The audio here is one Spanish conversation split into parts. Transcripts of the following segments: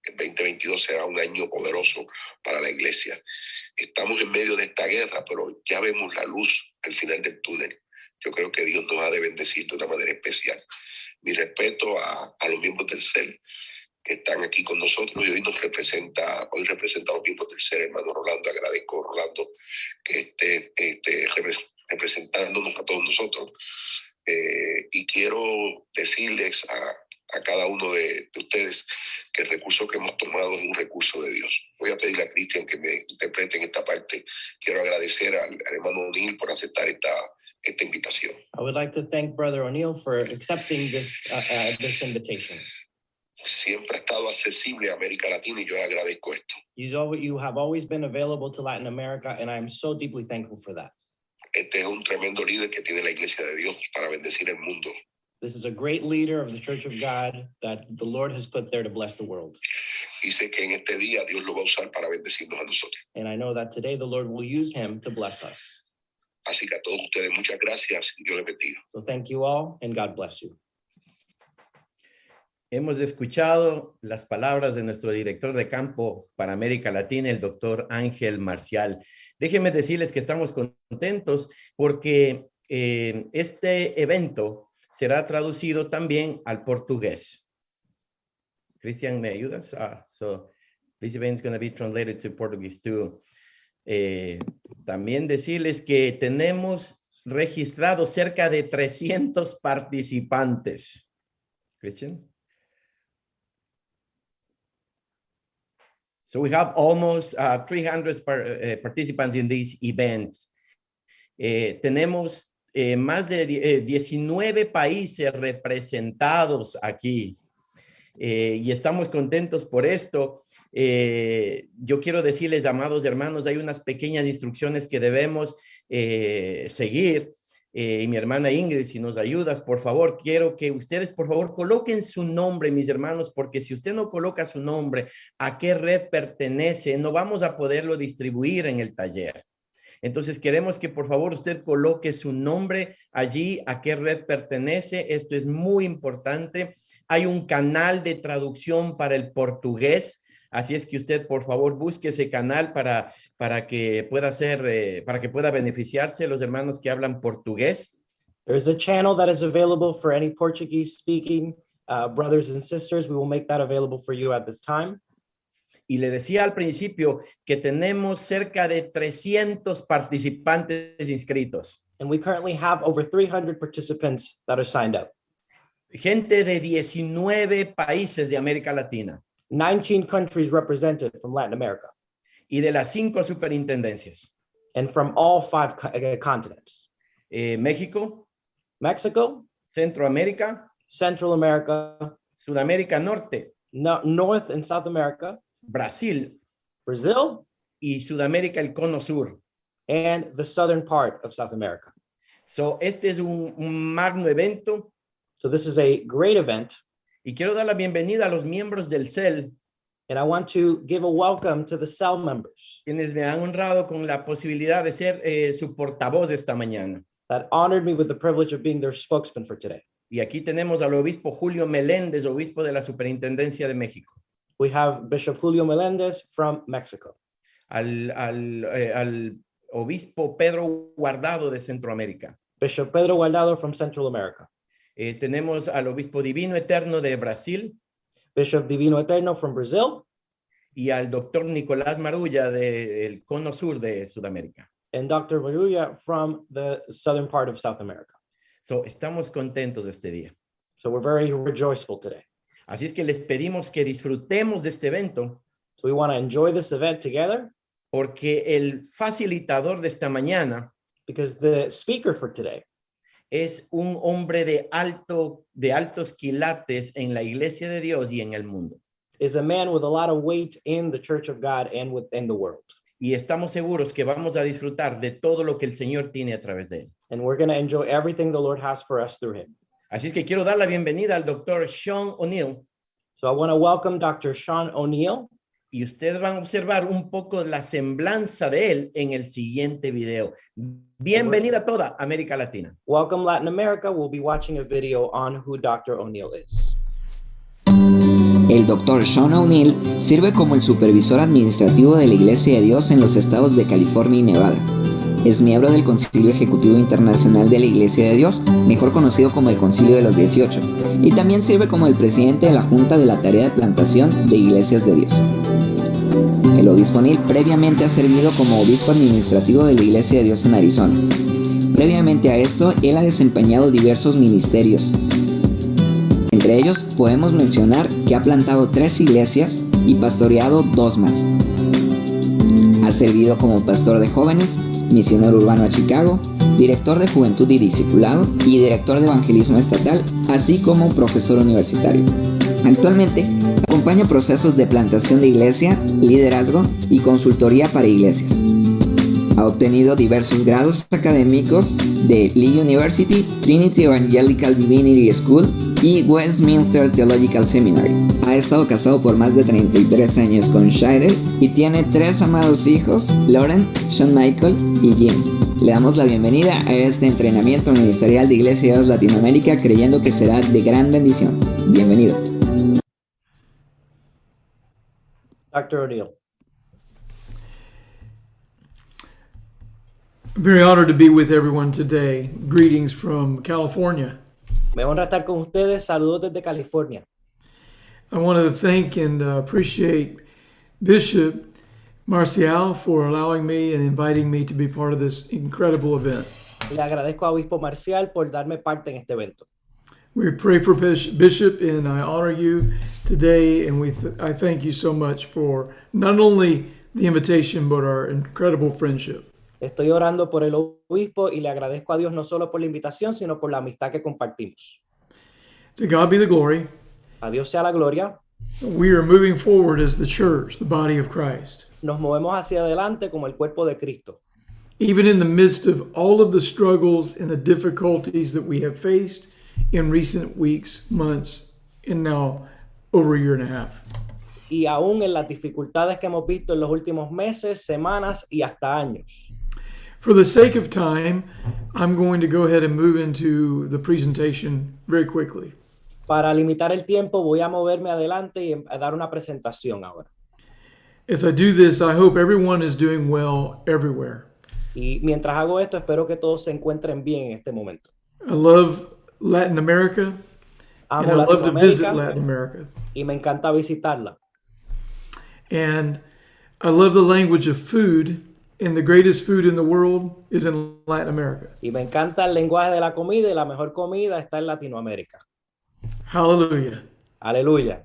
El 2022 será un año poderoso para la iglesia. Estamos en medio de esta guerra, pero ya vemos la luz al final del túnel. Yo creo que Dios nos ha de bendecir de una manera especial. Mi respeto a los miembros del CEL que están aquí con nosotros y hoy representa a los miembros del CEL, hermano Rolando. Agradezco, Rolando, que esté representándonos a todos nosotros. Y quiero decirles a cada uno de ustedes que el recurso que hemos tomado es un recurso de Dios. Voy a pedir a Cristian que me interprete en esta parte. Quiero agradecer al hermano O'Neill por aceptar esta invitación. I would like to thank Brother O'Neill for accepting this invitation. Siempre ha estado accesible a América Latina y yo le agradezco esto. You have always been available to Latin America, and I am so deeply thankful for that. Este es un tremendo líder que tiene la Iglesia de Dios para bendecir el mundo. This is a great leader of the Church of God that the Lord has put there to bless the world. Y sé que en este día Dios lo va a usar para bendecirnos a nosotros. And I know that today the Lord will use him to bless us. Así que a todos ustedes muchas gracias y Dios les bendiga. So thank you all and God bless you. Hemos escuchado las palabras de nuestro director de campo para América Latina, el doctor Ángel Marcial. Déjenme decirles que estamos contentos porque este evento será traducido también al portugués. Cristian, ¿me ayudas? So this event is going to be translated to Portuguese too. También decirles que tenemos registrados cerca de 300 participantes. Christian? So we have almost 300 participants in this event. Tenemos más de 19 países representados aquí y estamos contentos por esto. Yo quiero decirles, amados hermanos, hay unas pequeñas instrucciones que debemos seguir. Y mi hermana Ingrid, si nos ayudas, por favor, quiero que ustedes, por favor, coloquen su nombre, mis hermanos, porque si usted no coloca su nombre, a qué red pertenece, no vamos a poderlo distribuir en el taller. Entonces, queremos que, por favor, usted coloque su nombre allí, a qué red pertenece. Esto es muy importante. Hay un canal de traducción para el portugués. Así es que usted, por favor, busque ese canal para que pueda para que pueda beneficiarse los hermanos que hablan portugués. There's a channel that is available for any Portuguese speaking brothers and sisters. We will make that available for you at this time. Y le decía al principio que tenemos cerca de 300 participantes inscritos. And we currently have over 300 participants that are signed up. Gente de 19 países de América Latina. 19 countries represented from Latin America. Y de las 5 superintendencias. And from all 5 continents. México. Mexico. Centroamérica. Central America. Sudamérica Norte. North and South America. Brasil. Brazil. Y Sudamérica, el cono sur. And the southern part of South America. So, este es un magno evento. So this is a great event. Y quiero dar la bienvenida a los miembros del CEL. And I want to give a welcome to the CEL members. Quienes me han honrado con la posibilidad de ser su portavoz esta mañana. That honored me with the privilege of being their spokesman for today. Y aquí tenemos al obispo Julio Meléndez, obispo de la Superintendencia de México. We have Bishop Julio Melendez from Mexico. Al obispo Pedro Guardado de Centroamérica. Bishop Pedro Guardado from Central America. Tenemos al obispo Divino Eterno de Brasil. Bishop Divino Eterno from Brazil. Y al doctor Nicolás Marulla del cono sur de Sudamérica. And Dr. Marulla from the southern part of South America. So, estamos contentos este día. So we're very rejoiceful today. Así es que les pedimos que disfrutemos de este evento. So we want to enjoy this event together. Porque el facilitador de esta mañana. Because the speaker for today. Es un hombre de altos quilates en la iglesia de Dios y en el mundo. Is a man with a lot of weight in the Church of God and within the world. Y estamos seguros que vamos a disfrutar de todo lo que el Señor tiene a través de él. And we're going to enjoy everything the Lord has for us through him. Así es que quiero dar la bienvenida al doctor Sean O'Neill. So I want to welcome Dr. Sean O'Neill. Y ustedes van a observar un poco la semblanza de él en el siguiente video. Bienvenida a toda América Latina. Welcome Latin America. We'll be watching a video on who Dr. O'Neill is. El Dr. Sean O'Neill sirve como el supervisor administrativo de la Iglesia de Dios en los estados de California y Nevada. Es miembro del Concilio Ejecutivo Internacional de la Iglesia de Dios, mejor conocido como el Concilio de los 18, y también sirve como el presidente de la Junta de la Tarea de Plantación de Iglesias de Dios. El obispo O'Neill previamente ha servido como obispo administrativo de la Iglesia de Dios en Arizona. Previamente a esto, él ha desempeñado diversos ministerios. Entre ellos, podemos mencionar que ha plantado 3 iglesias y pastoreado 2 más. Ha servido como pastor de jóvenes, misionero urbano a Chicago, director de juventud y discipulado y director de evangelismo estatal, así como profesor universitario. Actualmente, acompaña procesos de plantación de iglesia, liderazgo y consultoría para iglesias. Ha obtenido diversos grados académicos de Lee University, Trinity Evangelical Divinity School y Westminster Theological Seminary. Ha estado casado por más de 33 años con Shirel y tiene 3 amados hijos, Lauren, Sean Michael y Jim. Le damos la bienvenida a este entrenamiento ministerial de Iglesia de Dios Latinoamérica, creyendo que será de gran bendición. Bienvenido. Dr. O'Neill. I'm very honored to be with everyone today. Greetings from California. Me honra estar con ustedes. Saludos desde California. I want to thank and appreciate Bishop Marcial for allowing me and inviting me to be part of this incredible event. Le agradezco a Obispo Marcial por darme parte en este evento. We pray for Bishop, and I honor you today, and I thank you so much for not only the invitation but our incredible friendship. Estoy orando por el obispo y le agradezco a Dios no solo por la invitación, sino por la amistad que compartimos. To God be the glory. A Dios sea la gloria. We are moving forward as the church, the body of Christ. Nos movemos hacia adelante como el cuerpo de Cristo. Even in the midst of all of the struggles and the difficulties that we have faced in recent weeks, months, and now over a year and a half. Y aún en las dificultades que hemos visto en los últimos meses, semanas y hasta años. For the sake of time, I'm going to go ahead and move into the presentation very quickly. Para limitar el tiempo, voy a moverme adelante y a dar una presentación ahora. As I do this, I hope everyone is doing well everywhere. Y mientras hago esto, espero que todos se encuentren bien en este momento. I love Latin America, and I Amo love to visit Latinoamérica Latin America. y me encanta visitarla. And I love the language of food, and the greatest food in the world is in Latin America. Y me encanta el lenguaje de la comida y la mejor comida está en Latinoamérica. Hallelujah. Aleluya.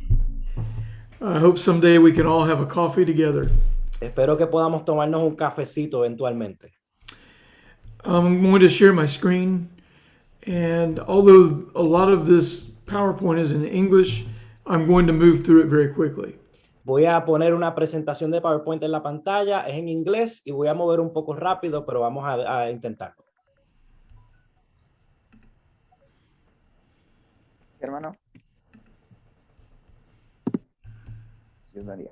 I hope someday we can all have a coffee together. Espero que podamos tomarnos un cafecito eventualmente. I'm going to share my screen, and although a lot of this PowerPoint is in English, I'm going to move through it very quickly. Voy a poner una presentación de PowerPoint en la pantalla, es en inglés y voy a mover un poco rápido, pero vamos a intentarlo. Hermano. Dios María.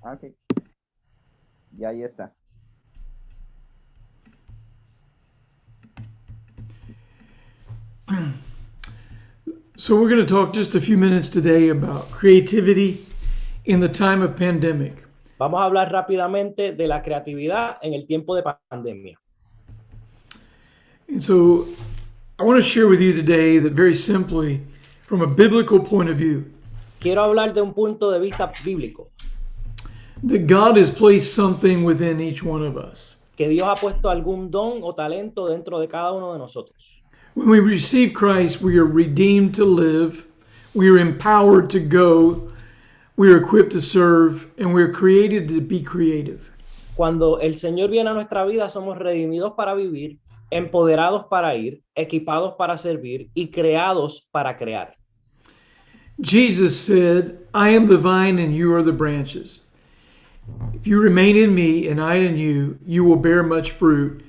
Ok. Ya ahí está. So we're going to talk just a few minutes today about creativity in the time of pandemic. Vamos a hablar rápidamente de la creatividad en el tiempo de pandemia. And so I want to share with you today that very simply, from a biblical point of view, Quiero hablar de un punto de vista bíblico, that God has placed something within each one of us. que Dios ha puesto algún don o talento dentro de cada uno de nosotros. When we receive Christ, we are redeemed to live, we are empowered to go, we are equipped to serve, and we are created to be creative. Cuando el Señor viene a nuestra vida, somos redimidos para vivir, empoderados para ir, equipados para servir y creados para crear. Jesus said, I am the vine and you are the branches. If you remain in me and I in you, you will bear much fruit.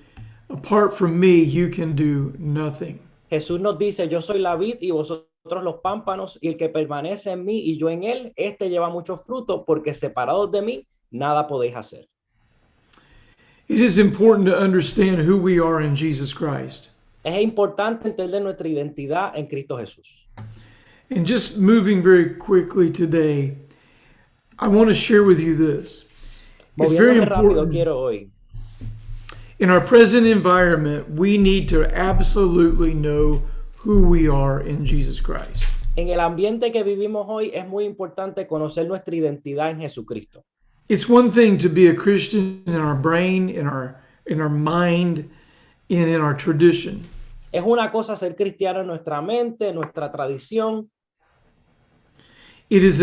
Apart from me, you can do nothing. Jesús nos dice, yo soy la vid y vosotros los pámpanos, y el que permanece en mí y yo en él, este lleva mucho fruto, porque separados de mí, nada podéis hacer. It is important to understand who we are in Jesus Christ. Es importante entender nuestra identidad en Cristo Jesús. And just moving very quickly today, I want to share with you this. It's very Moviéndome rápido, important. quiero hoy. In our present environment, we need to absolutely know who we are in Jesus Christ. En el ambiente que vivimos hoy es muy importante conocer nuestra identidad en Jesucristo. It's one thing to be a Christian in our brain, in our mind, and in our tradition. Es una cosa ser cristiano en nuestra mente, en nuestra tradición. It is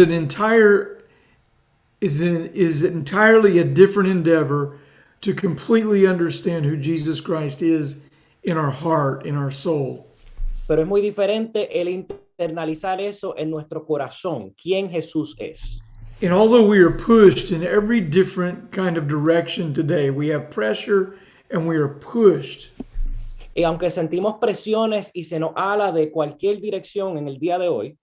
entirely a different endeavor to completely understand who Jesus Christ is in our heart, in our soul. Pero es muy diferente el internalizar eso en nuestro corazón, quién Jesús es. And although we are pushed in every different kind of direction today, we have pressure and we are pushed. Y aunque sentimos presiones y se nos ala de cualquier dirección en el día de hoy,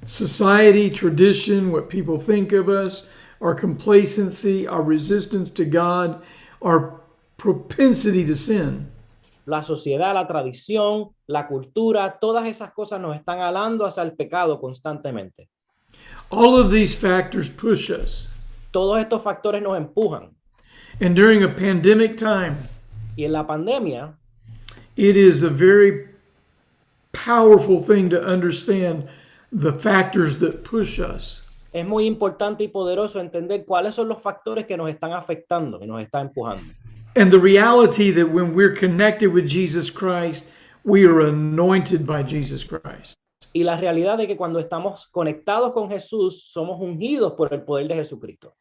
Society, tradition, what people think of us, our complacency, our resistance to God, our propensity to sin. la sociedad, la tradición, la cultura, todas esas cosas nos están alando hacia el pecado constantemente. All of these factors push us. Todos estos factores nos empujan. And during a pandemic time, Y en la pandemia, it is a very powerful thing to understand the factors that push us. es muy importante y poderoso entender cuáles son los factores que nos están afectando y nos están empujando. And the reality that when we're connected with Jesus Christ, we are anointed by Jesus Christ. Y la realidad de que cuando estamos conectados con Jesús, somos ungidos por el poder de Jesucristo.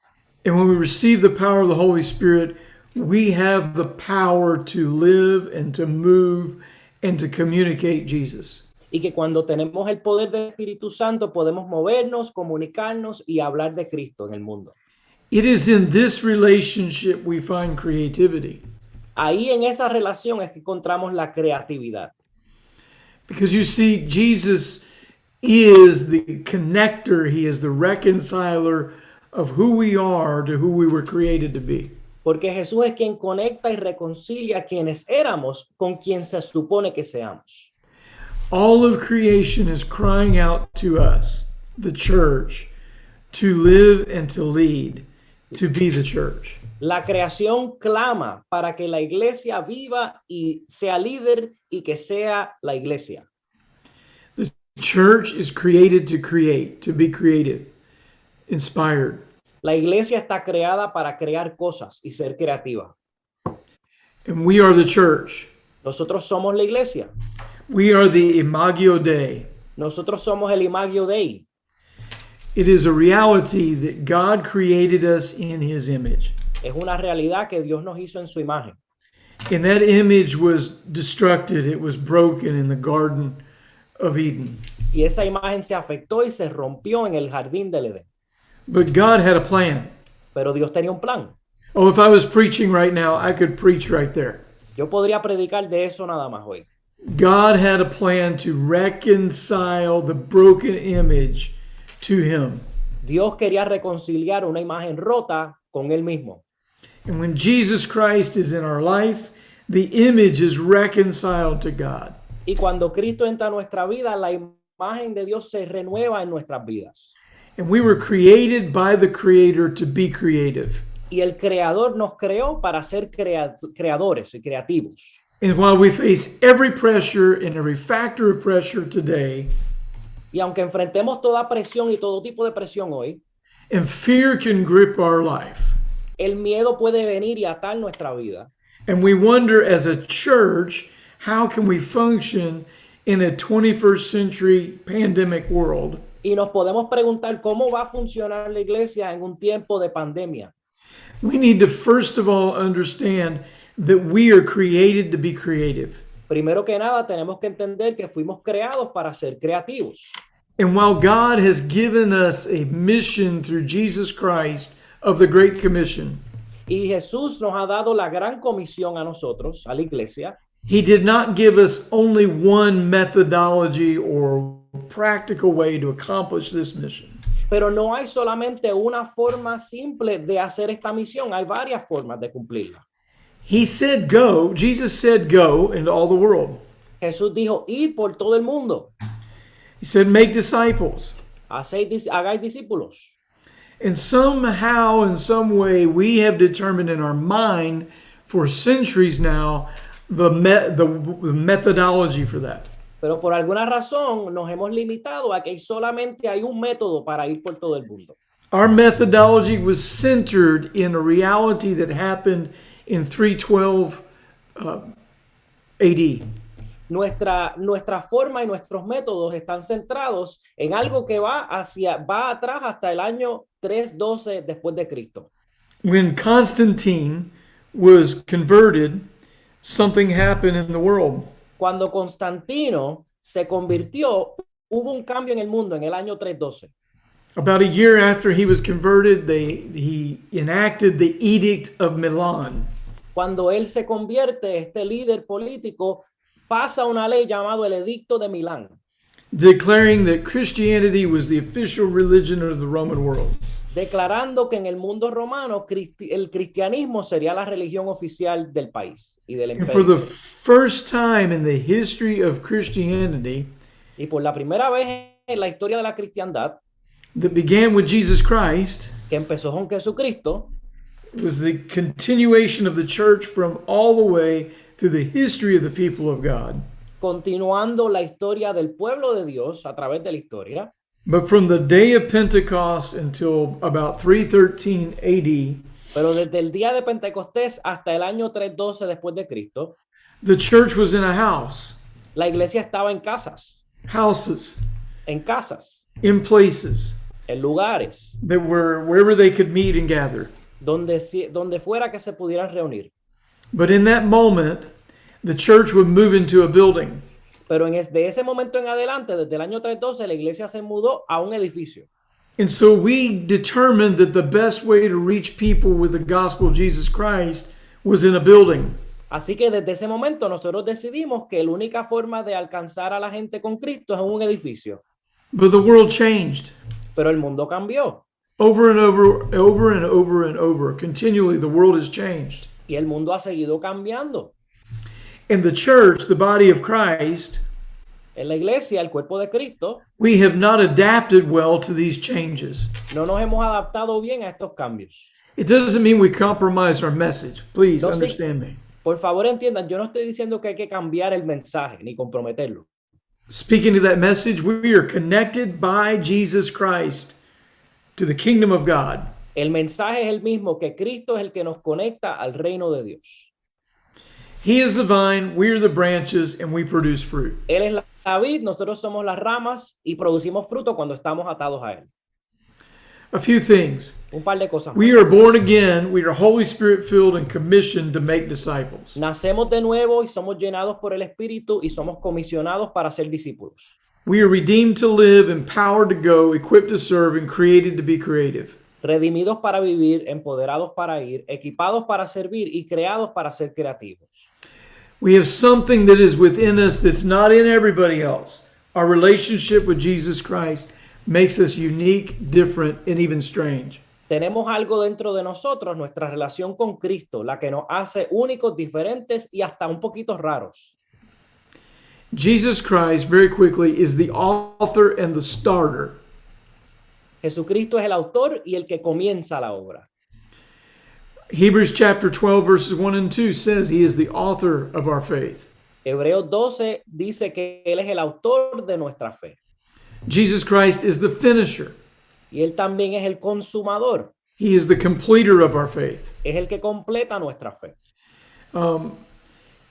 And when we receive the power of the Holy Spirit, we have the power to live and to move and to communicate Jesus. Y que cuando tenemos el poder del Espíritu Santo, podemos movernos, comunicarnos y hablar de Cristo en el mundo. It is in this relationship we find creativity. Ahí en esa relación es que encontramos la creatividad. Because you see, Jesus is the connector. He is the reconciler of who we are to who we were created to be. Porque Jesús es quien conecta y reconcilia a quienes éramos con quien se supone que seamos. All of creation is crying out to us, the church, to live and to lead, to be the church. La creación clama para que la iglesia viva y sea líder y que sea la iglesia. The church is created to create, to be creative, inspired. La iglesia está creada para crear cosas y ser creativa. And we are the church. Nosotros somos la iglesia. We are the Imago Dei. Nosotros somos el Imago Dei. It is a reality that God created us in his image. Es una realidad que Dios nos hizo en su imagen. And that image was destructed. It was broken in the Garden of Eden. Y esa imagen se afectó y se rompió en el jardín del Edén. But God had a plan. Pero Dios tenía un plan. Oh, if I was preaching right now, I could preach right there. Yo podría predicar de eso nada más hoy. God had a plan to reconcile the broken image to him. Dios quería reconciliar una imagen rota con él mismo. And when Jesus Christ is in our life, the image is reconciled to God. Y cuando Cristo entra a nuestra vida, la imagen de Dios se renueva en nuestras vidas. And we were created by the Creator to be creative. Y el Creador nos creó para ser creadores y creativos. And while we face every pressure and every factor of pressure today, Y aunque enfrentemos toda presión y todo tipo de presión hoy, and fear can grip our life, el miedo puede venir y atar nuestra vida. and we wonder as a church, how can we function in a 21st century pandemic world? Y nos podemos preguntar cómo va a funcionar la iglesia en un tiempo de pandemia. We need to first of all understand that we are created to be creative. Primero que nada, tenemos que entender que fuimos creados para ser creativos. And while God has given us a mission through Jesus Christ of the Great Commission, Y Jesús nos ha dado la gran comisión a nosotros, a la iglesia. He did not give us only one methodology or practical way to accomplish this mission. Pero no hay solamente una forma simple de hacer esta misión, hay varias formas de cumplirla. He said, go. Jesus said, go into all the world. Jesús dijo, ir por todo el mundo, He said, make disciples. hagáis discípulos. And somehow, in some way, we have determined in our mind for centuries now the methodology for that. Pero por alguna razón nos hemos limitado a que solamente hay un método para ir por todo el mundo. Our methodology was centered in a reality that happened in 312 AD. Nuestra forma y nuestros métodos están centrados en algo que va atrás hasta el año 312 después de Cristo. When Constantine was converted, something happened in the world. Cuando Constantino se convirtió, hubo un cambio en el mundo en el año 312. About a year after he was converted, he enacted the Edict of Milan. Cuando él se convierte, este líder político pasa una ley llamada el Edicto de Milán, declaring that Christianity was the official religion of the Roman world. declarando que en el mundo romano el cristianismo sería la religión oficial del país y del And for the imperio. first time in the history of Christianity, Y por la primera vez en la historia de la cristiandad, that began with Jesus Christ, que empezó con Jesucristo, was the continuation of the church from all the way through the history of the people of God. continuando la historia del pueblo de Dios a través de la historia, But from the day of Pentecost until about 313 AD, pero desde el día de Pentecostés hasta el año 312 después de Cristo, the church was in a house, la iglesia estaba en casas, houses, en places lugares, that were wherever they could meet and gather. donde fuera que se pudieran reunir. But in that moment, the church would move into a building. Pero de ese momento en adelante, desde el año 312, la iglesia se mudó a un edificio. And so we determined that the best way to reach people with the gospel of Jesus Christ was in a building. Así que desde ese momento nosotros decidimos que la única forma de alcanzar a la gente con Cristo es en un edificio. But the world changed. Pero el mundo cambió. Over and over, continually the world has changed. Y el mundo ha seguido cambiando. In the church, the body of Christ, En la iglesia, el cuerpo de Cristo, we have not adapted well to these changes. no nos hemos adaptado bien a estos cambios. It doesn't mean we compromise our message. Please No, sí. understand me. Por favor, entiendan, yo no estoy diciendo que hay que cambiar el mensaje ni comprometerlo. Speaking of that message, we are connected by Jesus Christ to the kingdom of God. El mensaje es el mismo, que Cristo es el que nos conecta al reino de Dios. He is the vine, we are the branches, and we produce fruit. Él es la vid, nosotros somos las ramas y producimos fruto cuando estamos atados a él. A few things. Un par de cosas más. We are born again, we are Holy Spirit filled and commissioned to make disciples. Nacemos de nuevo y somos llenados por el Espíritu y somos comisionados para ser discípulos. We are redeemed to live, empowered to go, equipped to serve, and created to be creative. Redimidos para vivir, empoderados para ir, equipados para servir y creados para ser creativos. We have something that is within us that's not in everybody else. Our relationship with Jesus Christ makes us unique, different, and even strange. Tenemos algo dentro de nosotros, nuestra relación con Cristo, la que nos hace únicos, diferentes y hasta un poquito raros. Jesus Christ, very quickly, is the author and the starter. Jesucristo es el autor y el que comienza la obra. Hebrews chapter 12, verses 1 and 2 says he is the author of our faith. Hebreos 12 dice que Él es el autor de nuestra fe. Jesus Christ is the finisher. Y Él también es el consumador. He is the completer of our faith. Es el que completa nuestra fe.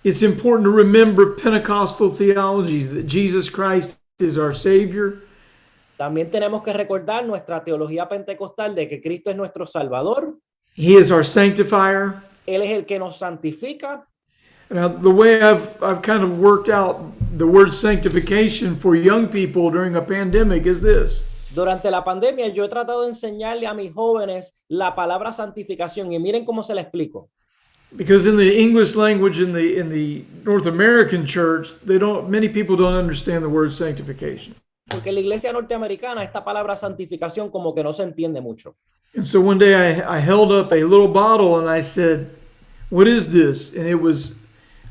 It's important to remember Pentecostal theology that Jesus Christ is our Savior. También tenemos que recordar nuestra teología pentecostal de que Cristo es nuestro Salvador. He is our sanctifier. Él es el que nos santifica. Now, the way I've kind of worked out the word sanctification for young people during a pandemic is this. Durante la pandemia yo he tratado de enseñarle a mis jóvenes la palabra santificación y miren cómo se la explico. Because in the English language in the North American church, many people don't understand the word sanctification. Porque en la iglesia norteamericana esta palabra santificación como que no se entiende mucho. And so one day I held up a little bottle and I said, what is this? And it was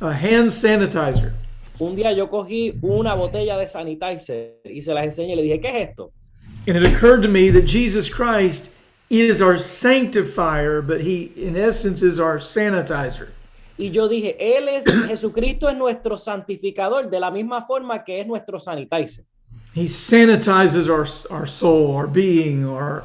a hand sanitizer. Un día yo cogí una botella de sanitizer y se las enseñé y le dije, ¿qué es esto? And it occurred to me that Jesus Christ is our sanctifier, but he, in essence, is our sanitizer. Y yo dije, Jesucristo es nuestro santificador de la misma forma que es nuestro sanitizer. He sanitizes our soul, our being, our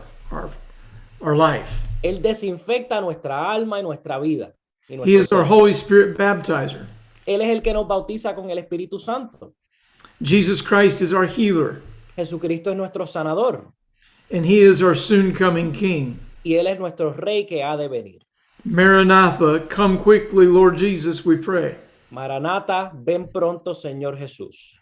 life. Él desinfecta nuestra alma y nuestra vida. Y He nuestro is our ser. Holy Spirit baptizer. Él es el que nos bautiza con el Espíritu Santo. Jesus Christ is our healer, Jesucristo es nuestro sanador and he is our soon coming King. y Él es nuestro Rey que ha de venir. Maranatha, come quickly, Lord Jesus, we pray. Maranata, ven pronto, Señor Jesús.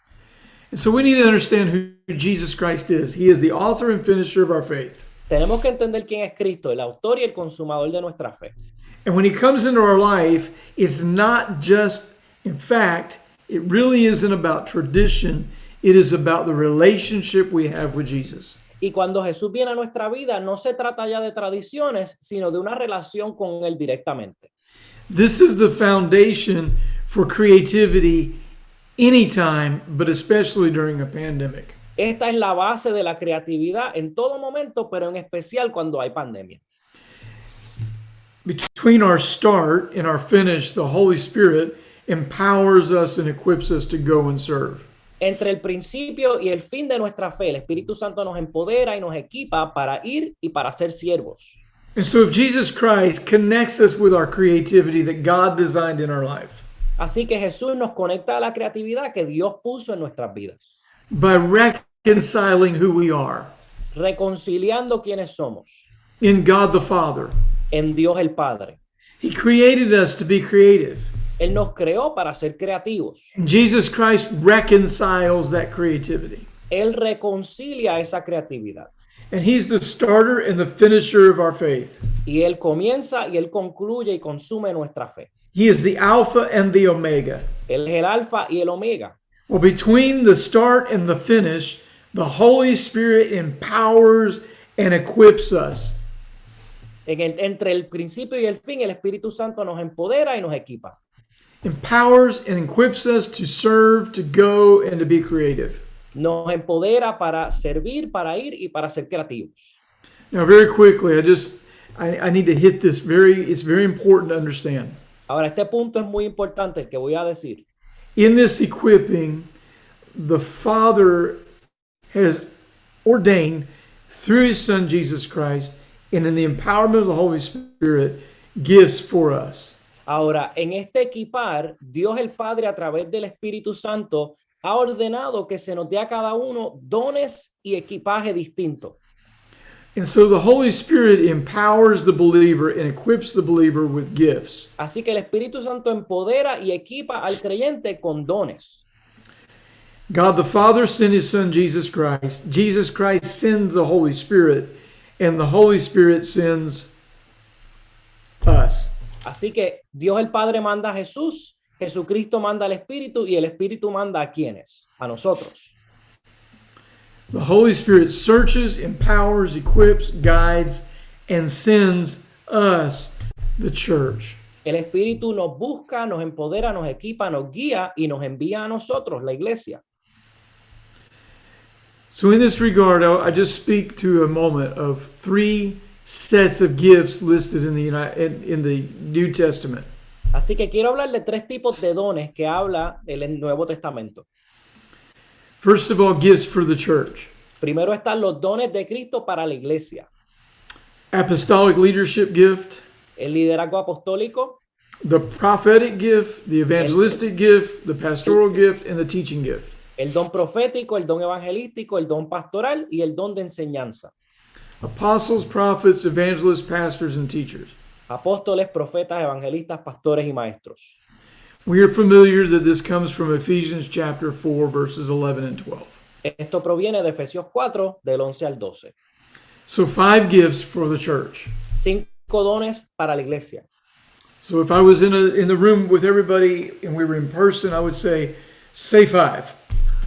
And so we need to understand who Jesus Christ is. He is the author and finisher of our faith. Tenemos que entender quién es Cristo, el autor y el consumador de nuestra fe. And when he comes into our life, it's not just, in fact, it really isn't about tradition. It is about the relationship we have with Jesus. Y cuando Jesús viene a nuestra vida, no se trata ya de tradiciones, sino de una relación con Él directamente. This is the foundation for creativity anytime, but especially during a pandemic. Esta es la base de la creatividad en todo momento, pero en especial cuando hay pandemia. Between our start and our finish, the Holy Spirit empowers us and equips us to go and serve. Entre el principio y el fin de nuestra fe, el Espíritu Santo nos empodera y nos equipa para ir y para ser siervos. And so if Jesus Christ connects us with our creativity that God designed in our life, Así que Jesús nos conecta a la creatividad que Dios puso en nuestras vidas, by reconciling who we are reconciliando quienes somos in God the Father, en Dios el Padre. he created us to be creative. Él nos creó para ser creativos. And Jesus Christ reconciles that creativity. Él reconcilia esa creatividad. And he's the starter and the finisher of our faith. Y Él comienza y Él concluye y consume nuestra fe. He is the Alpha and the Omega. Él es el alfa y el omega. Well, between the start and the finish, the Holy Spirit empowers and equips us. Entre el principio y el fin, el Espíritu Santo nos empodera y nos equipa. Empowers and equips us to serve, to go, and to be creative. Nos empodera para servir, para ir y para ser creativos. Now, very quickly, I need to hit this it's very important to understand. Ahora, este punto es muy importante, el que voy a decir. In this equipping, the Father has ordained through his Son, Jesus Christ, and in the empowerment of the Holy Spirit, gifts for us. Ahora, en este equipar, Dios el Padre a través del Espíritu Santo ha ordenado que se nos dé a cada uno dones y equipaje distintos. And so the Holy Spirit empowers the believer and equips the believer with gifts. Así que el Espíritu Santo empodera y equipa al creyente con dones. God the Father sent his Son, Jesus Christ. Jesus Christ sends the Holy Spirit, and the Holy Spirit sends us. Así que Dios el Padre manda a Jesús, Jesucristo manda al Espíritu y el Espíritu manda a quienes, a nosotros. The Holy Spirit searches, empowers, equips, guides, and sends us, the church. El Espíritu nos busca, nos empodera, nos equipa, nos guía y nos envía a nosotros, la iglesia. So in this regard, I just speak to a moment of three sets of gifts listed in the New Testament. Así que quiero hablar de tres tipos de dones que habla el Nuevo Testamento. First of all, gifts for the church. Primero están los dones de Cristo para la iglesia. Apostolic leadership gift, El liderazgo apostólico, the prophetic gift, the evangelistic gift, the pastoral gift, and the teaching gift. el don profético, el don evangelístico, el don pastoral y el don de enseñanza. Apostles, prophets, evangelists, pastors, and teachers. Apóstoles, profetas, evangelistas, pastores y maestros. We are familiar that this comes from Ephesians chapter 4, verses 11 and 12. Esto proviene de Efesios 4, del 11 al 12. So 5 gifts for the church. 5 dones para la iglesia. So if I was in the room with everybody and we were in person, I would say 5.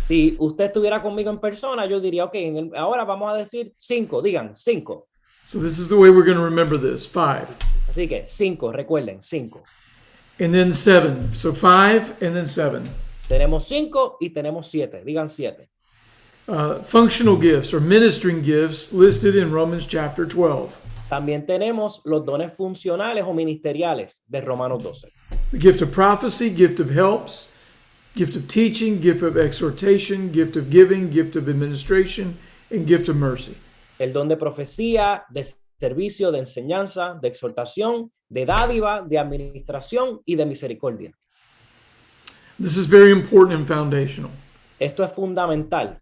Si usted estuviera conmigo en persona, yo diría, ok, ahora vamos a decir 5, digan 5. So this is the way we're going to remember this, 5. Así que 5, recuerden, 5. and then 7. So 5 and then 7. Tenemos 5 y tenemos 7. Digan 7. Functional gifts or ministering gifts listed in Romans chapter 12. También tenemos los dones funcionales o ministeriales de Romanos 12. The gift of prophecy, gift of helps, gift of teaching, gift of exhortation, gift of giving, gift of administration, and gift of mercy. El don de profecía, de servicio, de enseñanza, de exhortación, de dádiva, de administración y de misericordia. This is very important and foundational. Esto es fundamental.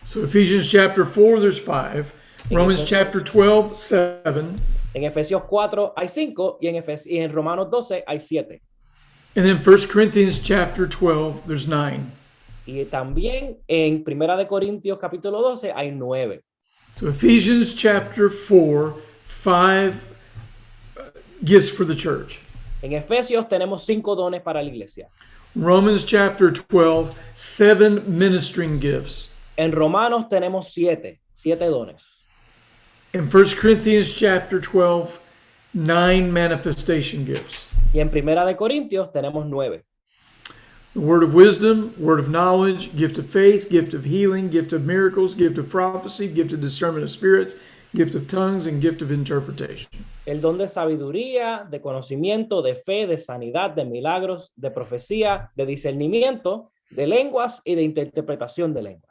So Ephesians chapter 4, there's 5. Romans chapter 12, 7. En Efesios 4 hay 5 y en Romanos 12 hay 7. And then 1 Corinthians chapter 12, there's 9. Y también en Primera de Corintios capítulo 12 hay 9. So Ephesians chapter 4, 5 gifts for the church. En Efesios tenemos 5 dones para la iglesia. Romans chapter 12, 7 ministering gifts. En Romanos tenemos 7 dones. In 1 Corinthians chapter 12, 9 manifestation gifts. Y en Primera de Corintios tenemos 9. The word of wisdom, word of knowledge, gift of faith, gift of healing, gift of miracles, gift of prophecy, gift of discernment of spirits, gift of tongues, and gift of interpretation. El don de sabiduría, de conocimiento, de fe, de sanidad, de milagros, de profecía, de discernimiento, de lenguas y de interpretación de lenguas.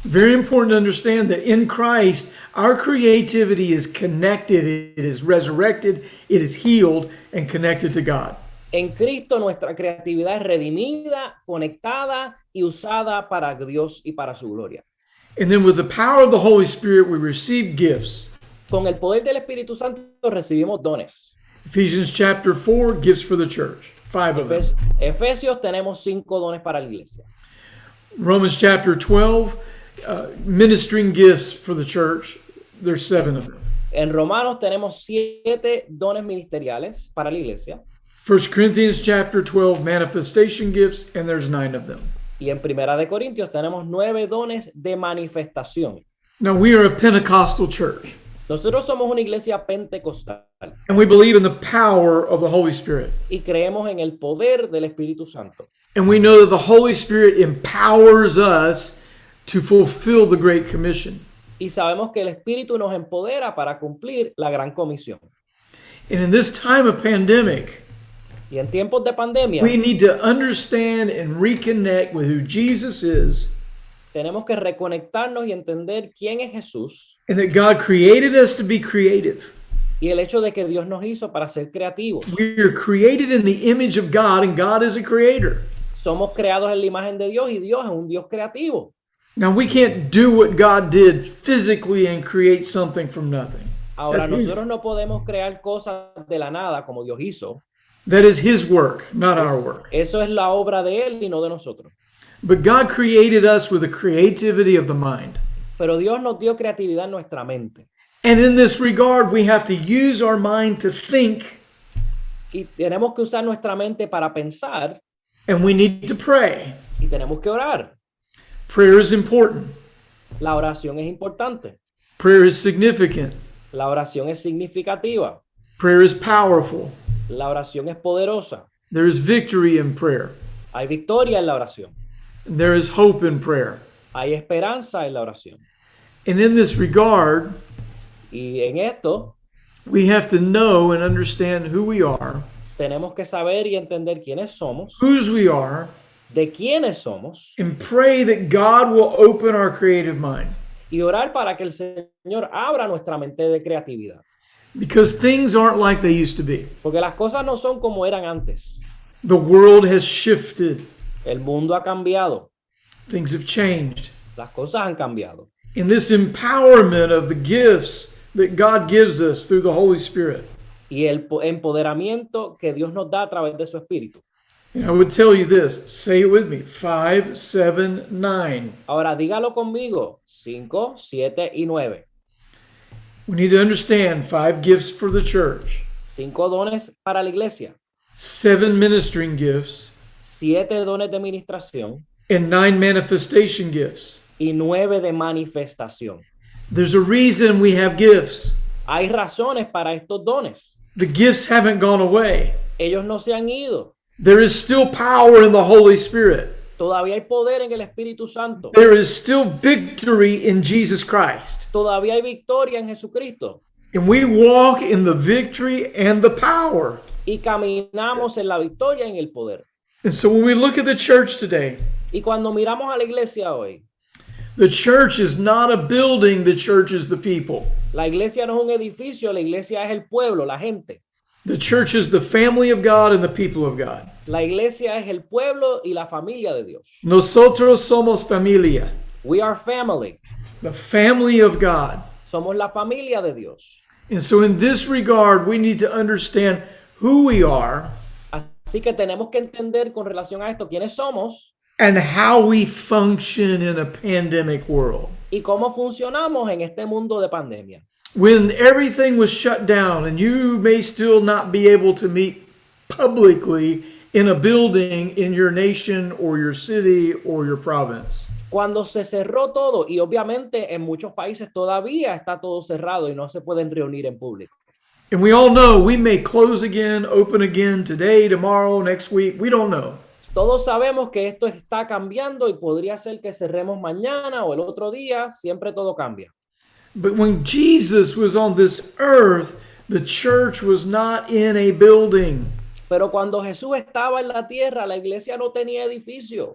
Very important to understand that in Christ, our creativity is connected, it is resurrected, it is healed, and connected to God. En Cristo nuestra creatividad es redimida, conectada y usada para Dios y para su gloria. And then with the power of the Holy Spirit, we receive gifts. Con el poder del Espíritu Santo recibimos dones. Ephesians chapter 4, gifts for the church. 5 of them. Efesios tenemos 5 dones para la iglesia. Romans chapter 12, ministering gifts for the church. There's 7 of them. En Romanos tenemos 7 dones ministeriales para la iglesia. 1 Corinthians chapter 12, manifestation gifts, and there's 9 of them. Y en Primera de Corintios tenemos 9 dones de manifestación. Now we are a Pentecostal church, Nosotros somos una iglesia pentecostal and we believe in the power of the Holy Spirit. y creemos en el poder del Espíritu Santo. And we know that the Holy Spirit empowers us to fulfill the Great Commission. Y sabemos que el Espíritu nos empodera para cumplir la gran comisión. And in this time of pandemic, Y en tiempos de pandemia we need to understand and reconnect with who Jesus is, tenemos que reconectarnos y entender quién es Jesús and that God created us to be creative. y el hecho de que Dios nos hizo para ser creativos. We are created in the image of God, and God is a creator. Somos creados en la imagen de Dios y Dios es un Dios creativo. Now, we can't do what God did physically and create something from nothing. Ahora, That's his- nosotros no podemos crear cosas de la nada como Dios hizo. That is His work, not our work. Eso es la obra de Él y no de nosotros. But God created us with a creativity of the mind. Pero Dios nos dio creatividad en nuestra mente. And in this regard, we have to use our mind to think, Y tenemos que usar nuestra mente para pensar and we need to pray. y tenemos que orar. Prayer is important. La oración es importante. Prayer is significant. La oración es significativa. Prayer is powerful. La oración es poderosa. There is victory in prayer. Hay victoria en la oración. There is hope in prayer. Hay esperanza en la oración. And in this regard, Y en esto we have to know and understand who we are, tenemos que saber y entender quiénes somos, whose we are, de quiénes somos and pray that God will open our creative mind. y orar para que el Señor abra nuestra mente de creatividad. Because things aren't like they used to be. Porque las cosas no son como eran antes. The world has shifted. El mundo ha cambiado. Things have changed. Las cosas han cambiado. In this empowerment of the gifts that God gives us through the Holy Spirit, Y el empoderamiento que Dios nos da a través de su Espíritu. and I would tell you this, say it with me, 5, 7, 9. Ahora dígalo conmigo. 5, 7 y 9. We need to understand 5 gifts for the church, 5 dones para la iglesia. 7 ministering gifts, 7 dones de ministración and 9 manifestation gifts. y 9 de manifestación. There's a reason we have gifts. Hay razones para estos dones. The gifts haven't gone away. Ellos no se han ido. There is still power in the Holy Spirit. Todavía hay poder en el Espíritu Santo. There is still victory in Jesus Christ. Todavía hay victoria en Jesucristo. And we walk in the victory and the power. Y caminamos en la victoria y en el poder. And so when we look at the church today, Y cuando miramos a la iglesia hoy, the church is not a building, the church is the people. la iglesia no es un edificio, la iglesia es el pueblo, la gente. The church is the family of God and the people of God. La iglesia es el pueblo y la familia de Dios. Nosotros somos familia, We are family. the family of God. Somos la familia de Dios. And so in this regard, we need to understand who we are Así que tenemos que entender con relación a esto quiénes somos and how we function in a pandemic world. y cómo funcionamos en este mundo de pandemia. When everything was shut down and you may still not be able to meet publicly in a building in your nation or your city or your province. Cuando se cerró todo, y obviamente en muchos países todavía está todo cerrado y no se pueden reunir en público. And we all know we may close again, open again today, tomorrow, next week. We don't know. Todos sabemos que esto está cambiando y podría ser que cerremos mañana o el otro día, siempre todo cambia. But when Jesus was on this earth, the church was not in a building. Pero cuando Jesús estaba en la tierra, la iglesia no tenía edificio.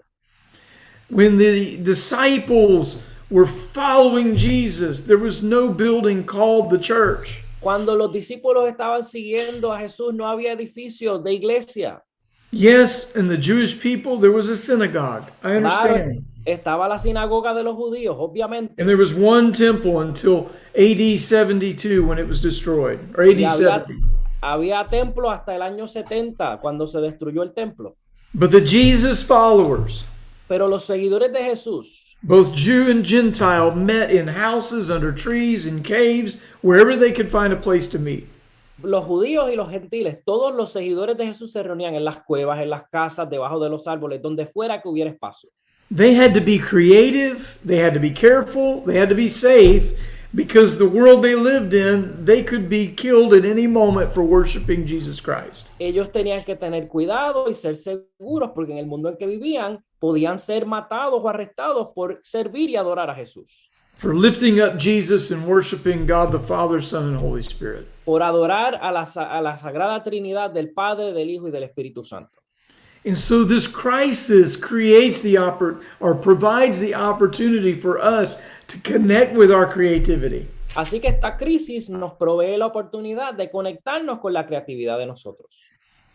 When the disciples were following Jesus, there was no building called the church. Cuando los discípulos estaban siguiendo a Jesús, no había edificios de iglesia. Yes, in the Jewish people, there was a synagogue. I Claro, understand. estaba la sinagoga de los judíos, obviamente. And there was one temple until AD 72 when it was destroyed, or AD Y 70. había templo hasta el año 70, cuando se destruyó el templo. But the Jesus followers, Pero los seguidores de Jesús, both Jew and Gentile, met in houses, under trees, in caves, wherever they could find a place to meet. los judíos y los gentiles, todos los seguidores de Jesús se reunían en las cuevas, en las casas, debajo de los árboles, donde fuera que hubiera espacio. They had to be creative, they had to be careful, they had to be safe, because the world they lived in, they could be killed at any moment for worshiping Jesus Christ. Ellos tenían que tener cuidado y ser seguros, porque en el mundo en que vivían podían ser matados o arrestados por servir y adorar a Jesús, For lifting up Jesus and worshiping God the Father, Son, and Holy Spirit. por adorar a la Sagrada Trinidad del Padre, del Hijo y del Espíritu Santo. And so this crisis creates provides the opportunity for us to connect with our creativity. Así que esta crisis nos provee la oportunidad de conectarnos con la creatividad de nosotros.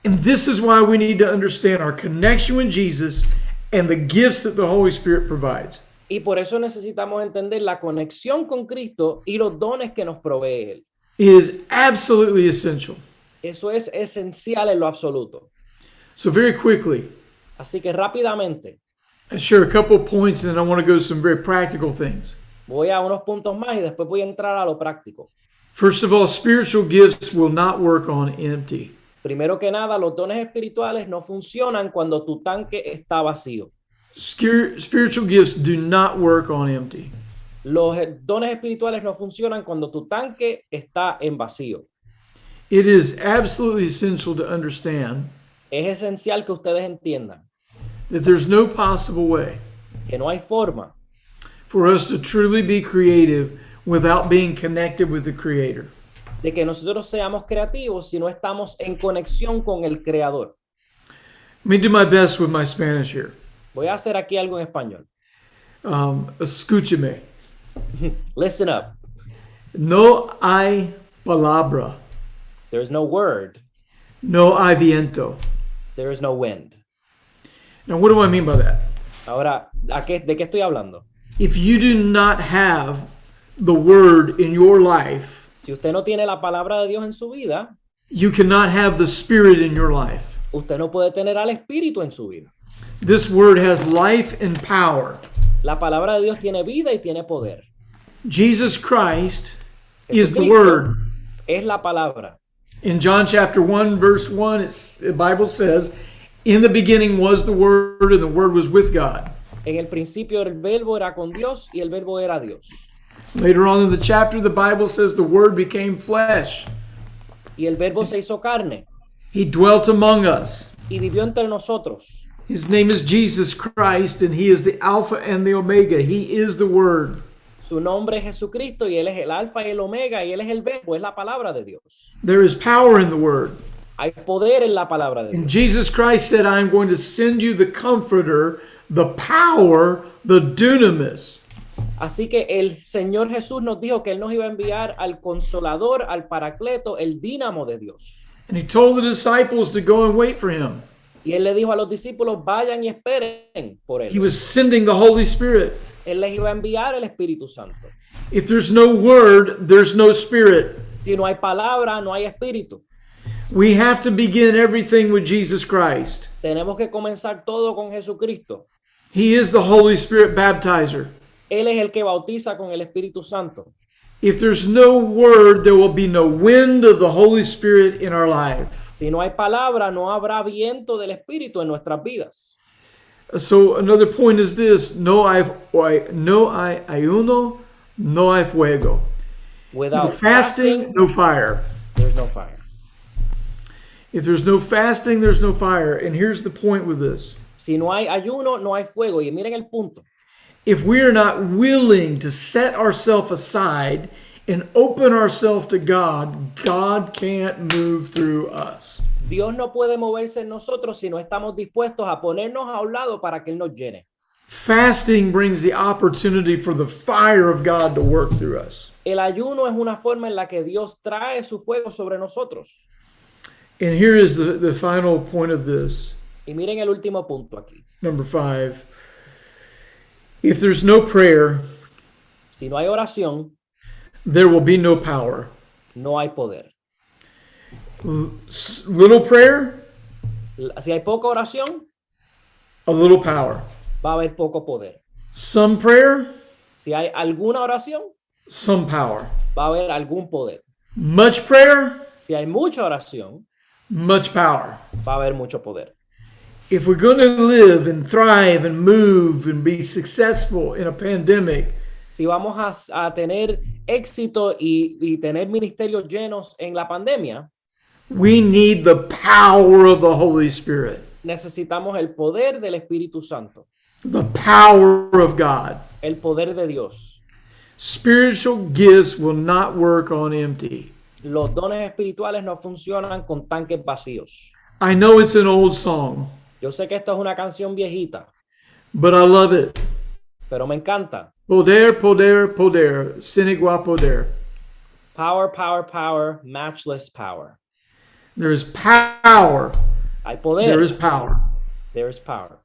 And this is why we need to understand our connection with Jesus and the gifts that the Holy Spirit provides. Y por eso necesitamos entender la conexión con Cristo y los dones que nos provee Él. It is absolutely essential. Eso es esencial en lo absoluto. So very quickly, Así que rápidamente I share a couple of points and then I want to go to some very practical things. voy a unos puntos más y después voy a entrar a lo práctico. First of all, spiritual gifts will not work on empty. Primero que nada, los dones espirituales no funcionan cuando tu tanque está vacío. Spiritual gifts do not work on empty. Los dones espirituales no funcionan cuando tu tanque está en vacío. It is absolutely essential to understand Es esencial que ustedes entiendan that there's no possible way que no hay forma for us to truly be creative without being connected with the Creator. de que nosotros seamos creativos si no estamos en conexión con el Creador. Let me do my best with my Spanish here. Voy a hacer aquí algo en español. Escúcheme. Listen up. No hay palabra. There is no word. No hay viento. There is no wind. Now, what do I mean by that? Ahora, ¿de qué estoy hablando? If you do not have the word in your life, Si usted no tiene la palabra de Dios en su vida, you cannot have the Spirit in your life. usted no puede tener al Espíritu en su vida. This word has life and power. La palabra de Dios tiene vida y tiene poder. Jesus Christ is the Jesucristo word. Es la palabra. In John chapter 1, verse 1, the Bible says, in the beginning was the Word, and the Word was with God. En el principio el verbo era con Dios y el verbo era Dios. Later on in the chapter, the Bible says the Word became flesh. Y el verbo se hizo carne. He dwelt among us. y vivió entre nosotros. His name is Jesus Christ, and he is the Alpha and the Omega. He is the Word. Su nombre es Jesucristo y Él es el alfa y el omega y Él es el verbo, es la palabra de Dios. There is power in the Word. Hay poder en la palabra de And Dios. Jesus Christ said, I am going to send you the Comforter, the power, the dunamis. Así que el Señor Jesús nos dijo que Él nos iba a enviar al Consolador, al Paracleto, el Dínamo de Dios. And he told the disciples to go and wait for him. Y Él le dijo a los discípulos, vayan y esperen por He Él. was sending the Holy Spirit. Él les iba a enviar el Espíritu Santo. If there's no Word, there's no Spirit. Si no hay palabra, no hay espíritu. We have to begin everything with Jesus Christ. Tenemos que comenzar todo con Jesucristo. He is the Holy Spirit baptizer. Él es el que bautiza con el Espíritu Santo. If there's no Word, there will be no wind of the Holy Spirit in our life. Si no hay palabra, no habrá viento del Espíritu en nuestras vidas. So another point is this: no hay ayuno, no hay fuego. Without No fasting, no fire. there's no fire. If there's no fasting, there's no fire. And here's the point with this: Si no hay ayuno, no hay fuego. Y miren el punto. if we are not willing to set ourselves aside and open ourselves to God, God can't move through us. Dios no puede moverse en nosotros si no estamos dispuestos a ponernos a un lado para que Él nos llene. Fasting brings the opportunity for the fire of God to work through us. El ayuno es una forma en la que Dios trae su fuego sobre nosotros. And here is the final point of this. Y miren el último punto aquí. Number 5. If there's no prayer, Si no hay oración, there will be no power. no hay poder. Little prayer, Si hay poca oración, a little power. va a haber poco poder. Some prayer, Si hay alguna oración, some power. va a haber algún poder. Much prayer, Si hay mucha oración, much power. va a haber mucho poder. If we're going to live and thrive and move and be successful in a pandemic, Si vamos a tener éxito y tener ministerios llenos en la pandemia, we need the power of the Holy Spirit, necesitamos el poder del Espíritu Santo, the power of God. el poder de Dios. Spiritual gifts will not work on empty. Los dones espirituales no funcionan con tanques vacíos. I know it's an old song, Yo sé que esto es una canción viejita, but I love it. pero me encanta. Poder, poder, poder, sin igual poder. Power, power, power, matchless power. There is power. Hay poder. There is power. There is power.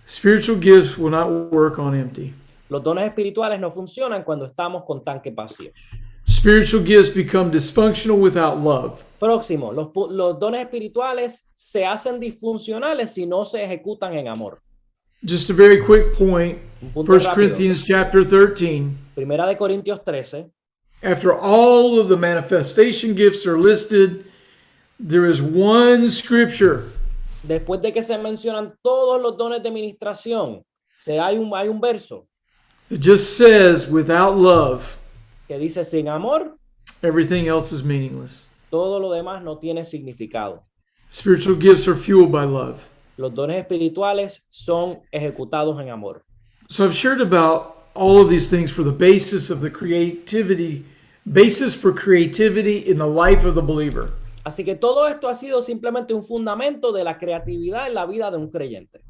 Spiritual gifts will not work on empty. Los dones espirituales no funcionan cuando estamos con tanques vacíos. Spiritual gifts become dysfunctional without love. Próximo, los dones espirituales se hacen disfuncionales si no se ejecutan en amor. Just a very quick point. Un punto 1 rápido. Corinthians chapter 13. Primera de Corintios 13. After all of the manifestation gifts are listed, there is one scripture Después de que se mencionan todos los dones de ministración, hay un verso that just says, without love, que dice, sin amor, everything else is meaningless. todo lo demás no tiene significado. Spiritual gifts are fueled by love. Los dones espirituales son ejecutados en amor. So I've shared about all of these things for the basis for creativity in the life of the believer. Así que todo esto ha sido simplemente un fundamento de la creatividad en la vida de un creyente.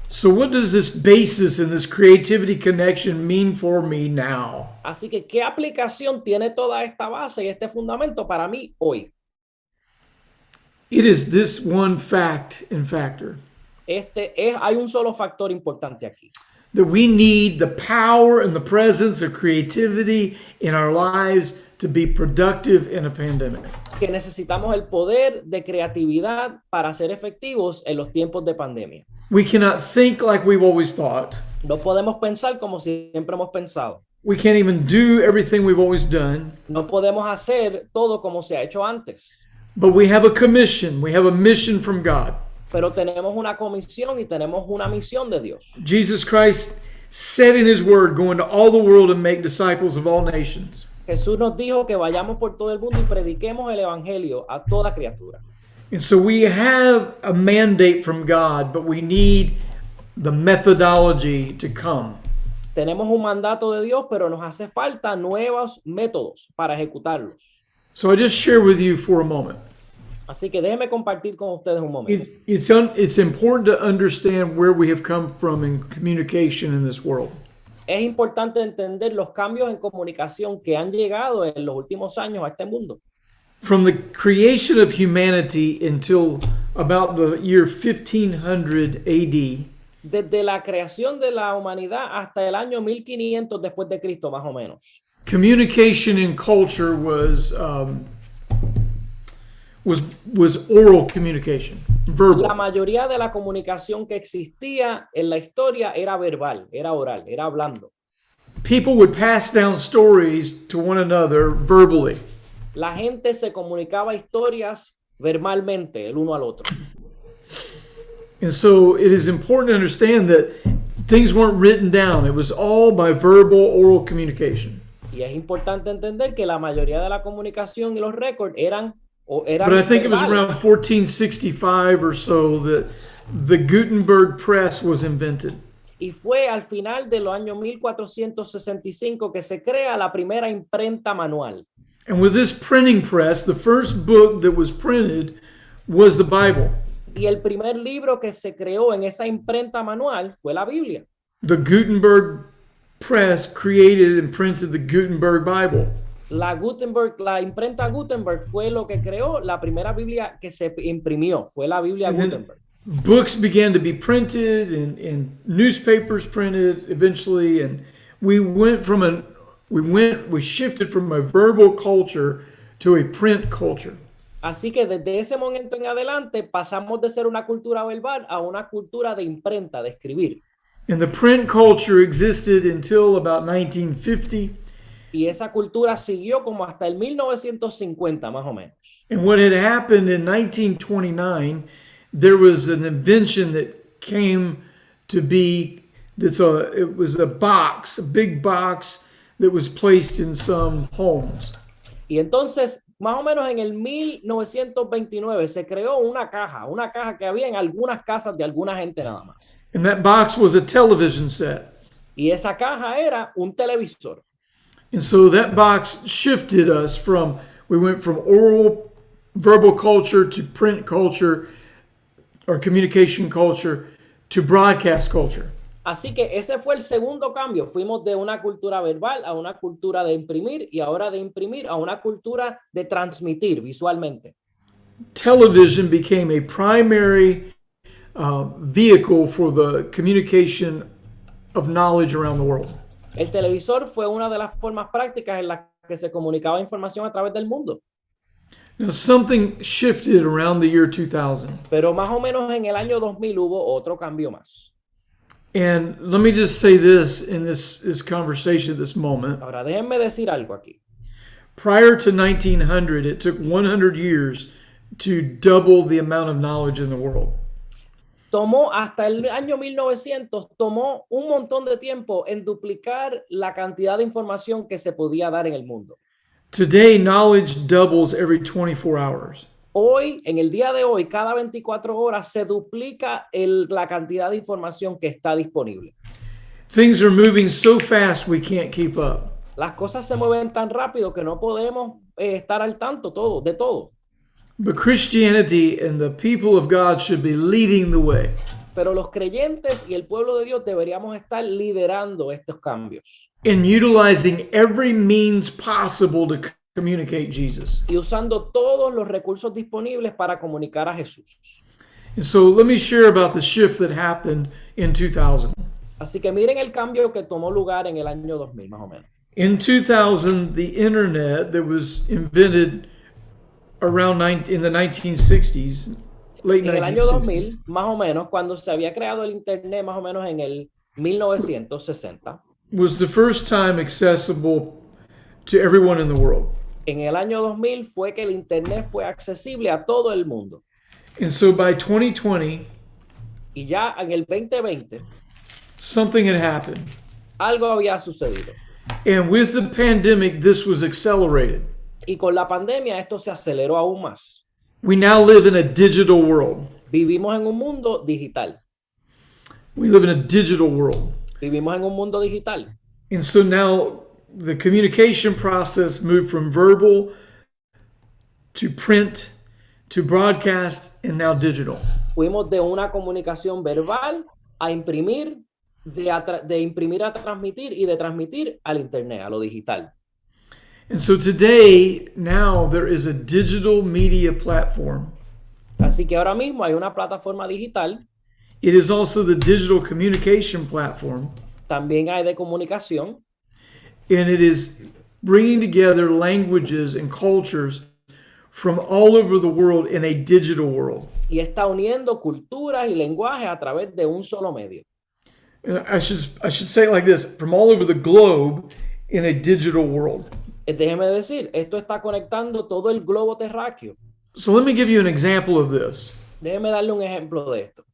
So what does this basis and this creativity connection mean for me now? Así que, ¿qué aplicación tiene toda esta base y este fundamento para mí hoy? It is this one fact and factor Hay un solo factor importante aquí. that we need the power and the presence of creativity in our lives to be productive in a pandemic. Que necesitamos el poder de creatividad para ser efectivos en los tiempos de pandemia. We cannot think like we've always thought. No podemos pensar como siempre hemos pensado. We can't even do everything we've always done. No podemos hacer todo como se ha hecho antes. But we have a commission. We have a mission from God. Pero tenemos una comisión y tenemos una misión de Dios. Jesus Christ said in his word, go into all the world and make disciples of all nations. Jesús nos dijo que vayamos por todo el mundo y prediquemos el evangelio a toda criatura. And so we have a mandate from God, but we need the methodology to come. Tenemos un mandato de Dios, pero nos hace falta nuevos métodos para ejecutarlos. So I just share with you for a moment. Así que déjenme compartir con ustedes un momento. It's important to understand where we have come from in communication in this world. Es importante entender los cambios en comunicación que han llegado en los últimos años a este mundo. From the creation of humanity until about the year 1500 AD, Desde la creación de la humanidad hasta el año 1500 después de Cristo, más o menos. communication in culture was oral communication, La verbal. mayoría de la comunicación que existía en la historia era verbal, era oral, era hablando. People would pass down stories to one another verbally. La gente se comunicaba historias verbalmente el uno al otro. And so it is important to understand that things weren't written down. It was all by verbal, oral communication. Y es importante entender que la mayoría de la comunicación y los récords eran But I think it was around verbales. 1465 or so that the Gutenberg press was invented. Y fue al final de los años 1465 que se crea la primera imprenta manual. And with this printing press, the first book that was printed was the Bible. Y el primer libro que se creó en esa imprenta manual fue la Biblia. The Gutenberg press created and printed the Gutenberg Bible. La imprenta Gutenberg fue lo que creó la primera Biblia que se imprimió, fue la Biblia And then Gutenberg. books began to be printed and newspapers printed eventually, and we shifted from a verbal culture to a print culture. Así que desde ese momento en adelante pasamos de ser una cultura verbal a una cultura de imprenta, de escribir. And the print culture existed until about 1950. Y esa cultura siguió como hasta el 1950 más o menos. And what had happened in 1929, there was an invention that came to be. It was a box, a big box that was placed in some homes. Y entonces, más o menos en el 1929 se creó una caja que había en algunas casas de alguna gente nada más. And that box was a television set. Y esa caja era un televisor. And so that box shifted us we went from oral, verbal culture to print culture or communication culture to broadcast culture. Así que ese fue el segundo cambio. Fuimos de una cultura verbal a una cultura de imprimir y ahora de imprimir a una cultura de transmitir visualmente. Television became a primary vehicle for the communication of knowledge around the world. El televisor fue una de las formas prácticas en las que se comunicaba información a través del mundo. Now, something shifted around the year 2000. Pero más o menos en el año 2000 hubo otro cambio más. And let me just say this in this conversation at this moment. Ahora, déjenme decir algo aquí. Prior to 1900, it took 100 years to double the amount of knowledge in the world. Tomó hasta el año 1900, tomó un montón de tiempo en duplicar la cantidad de información que se podía dar en el mundo. Today, knowledge doubles every 24 hours. Hoy, en el día de hoy, cada 24 horas se duplica la cantidad de información que está disponible. Things are moving so fast we can't keep up. Las cosas se mueven tan rápido que no podemos estar al tanto de todo. But Christianity and the people of God should be leading the way. Pero los creyentes y el pueblo de Dios deberíamos estar liderando estos cambios. In utilizing every means possible to communicate Jesus. Y usando todos los recursos disponibles para comunicar a Jesús. And so let me share about the shift that happened in 2000. Así que miren el cambio que tomó lugar en el año 2000 más o menos. In 2000, the internet that was invented around in the 1960s, late En el año 1960s, 2000, más o menos, cuando se había creado el internet, más o menos en el 1960, was the first time accessible to everyone in the world. en el año 2000 fue que el internet fue accesible a todo el mundo. And so by 2020, Y ya en el 2020, something had happened. algo había sucedido. And with the pandemic, this was accelerated. Y con la pandemia esto se aceleró aún más. We now live in a digital world. Vivimos en un mundo digital. We live in a digital world. Vivimos en un mundo digital. And so now the communication process moved from verbal to print to broadcast and now digital. Fuimos de una comunicación verbal a imprimir, de imprimir a transmitir y de transmitir al internet, a lo digital. And so today, now there is a digital media platform. Así que ahora mismo hay una plataforma digital. It is also the digital communication platform. También hay de comunicación. And it is bringing together languages and cultures from all over the world in a digital world. Y está uniendo culturas y lenguajes a través de un solo medio. I should say it like this, from all over the globe in a digital world. Déjeme decir, esto está conectando todo el globo terráqueo. So let me give you an example of this. Déjeme darle un ejemplo de esto.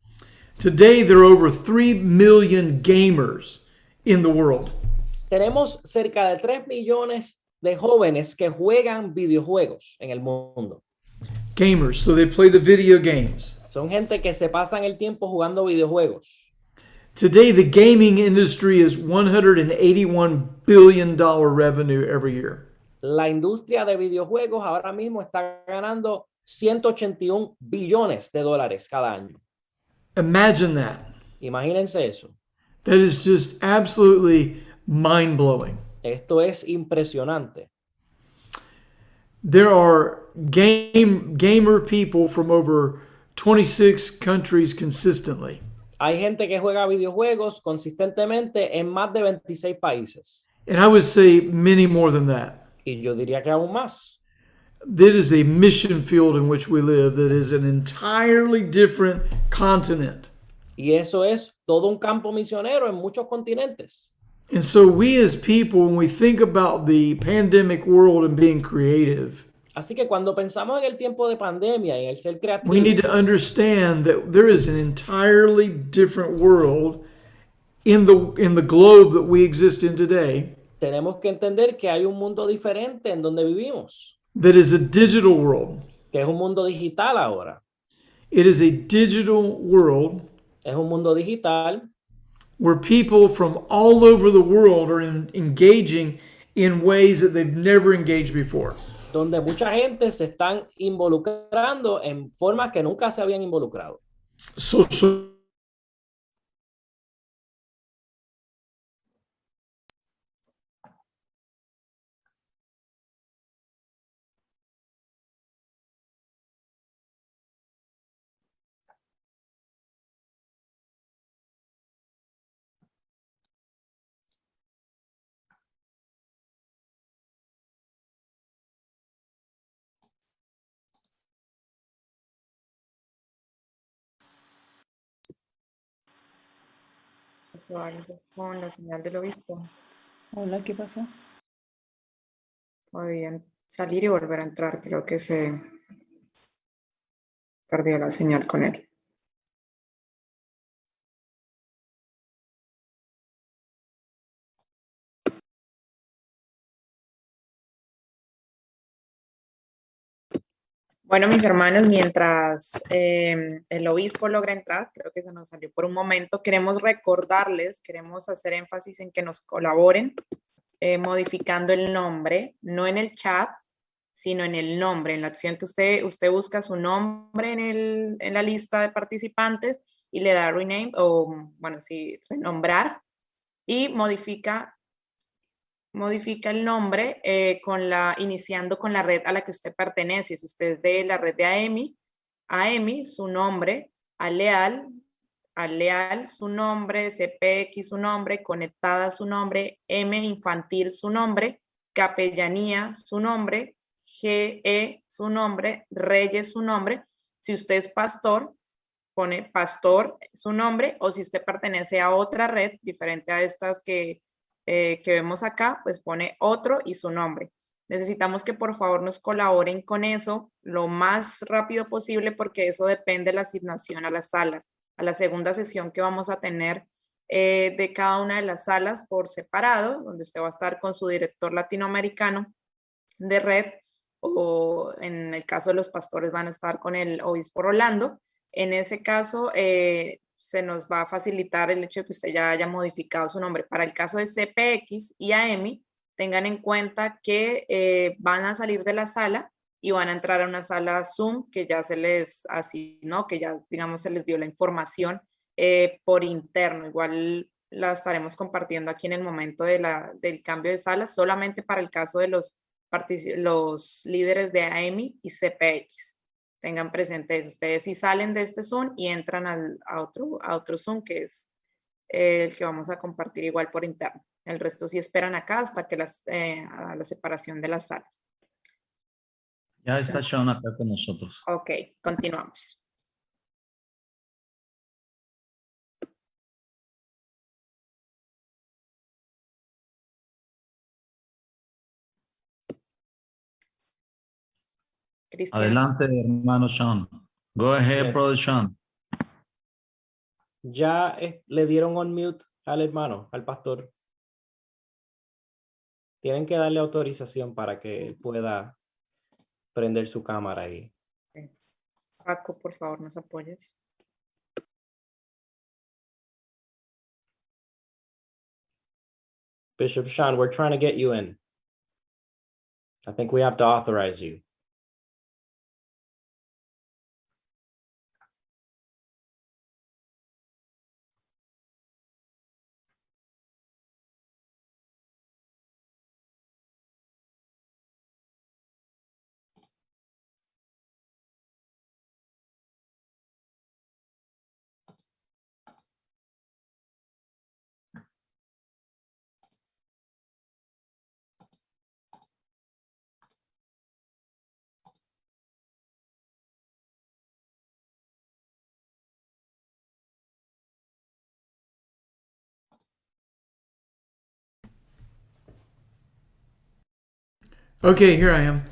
Today, there are over 3 million gamers in the world. Tenemos cerca de 3 millones de jóvenes que juegan videojuegos en el mundo. Gamers, so they play the video games. Son gente que se pasan el tiempo jugando videojuegos. Today, the gaming industry is $181 billion revenue every year. La industria de videojuegos ahora mismo está ganando 181 billones de dólares cada año. Imagine that. Imagínense eso. That is just absolutely mind-blowing. Esto es impresionante. There are gamer people from over 26 countries consistently. Hay gente que juega videojuegos consistentemente en más de 26 países. And I would say many more than that. Y yo diría que aún más. That is a mission field in which we live that is an entirely different continent. Y eso es todo un campo misionero en muchos continentes. And so we as people, when we think about the pandemic world and being creative, Así que cuando pensamos en el tiempo de pandemia y en el ser creativo, we need to understand that there is an entirely different world in the globe that we exist in today tenemos que entender que hay un mundo diferente en donde vivimos, that is a digital world. que es un mundo digital ahora. It is a digital world Es un mundo digital where people from all over the world are engaging in ways that they've never engaged before. donde mucha gente se están involucrando en formas que nunca se habían involucrado. Social Pasó algo con la señal del obispo. Hola, ¿qué pasó? Podían salir y volver a entrar. Creo que se perdió la señal con él. Bueno, mis hermanos, mientras el obispo logra entrar, creo que se nos salió por un momento, queremos recordarles, queremos hacer énfasis en que nos colaboren modificando el nombre, no en el chat, sino en el nombre, en la acción que usted busca su nombre en la lista de participantes y le da rename, o bueno, sí, renombrar, y modifica el nombre iniciando con la red a la que usted pertenece. Si usted es de la red de AEMI, su nombre, Aleal su nombre, CPX su nombre, Conectada su nombre, M Infantil su nombre, Capellanía su nombre, GE su nombre, Reyes su nombre. Si usted es pastor, pone pastor su nombre, o si usted pertenece a otra red diferente a estas que vemos acá, pues pone otro y su nombre. Necesitamos que por favor nos colaboren con eso lo más rápido posible, porque eso depende de la asignación a las salas, a la segunda sesión que vamos a tener de cada una de las salas por separado, donde usted va a estar con su director latinoamericano de red. o en el caso de los pastores van a estar con el obispo Rolando. En ese caso, se nos va a facilitar el hecho de que usted ya haya modificado su nombre. Para el caso de CPX y AEMI, tengan en cuenta que van a salir de la sala y van a entrar a una sala Zoom que ya se les asignó, que ya, digamos, se les dio la información por interno. Igual la estaremos compartiendo aquí en el momento del cambio de sala, solamente para el caso de los líderes de AEMI y CPX. Tengan presente eso. Ustedes si salen de este Zoom y entran a otro Zoom, que es el que vamos a compartir igual por interno. El resto sí esperan acá hasta que a la separación de las salas. Ya está Sean acá con nosotros. Ok, continuamos. Cristian. Adelante, hermano Sean. Go ahead, Yes. brother Sean. Ya le dieron on mute al hermano, al pastor. Tienen que darle autorización para que pueda prender su cámara ahí. Paco, por favor, nos apoyes. Bishop Sean, we're trying to get you in. I think we have to authorize you. Okay, here I am.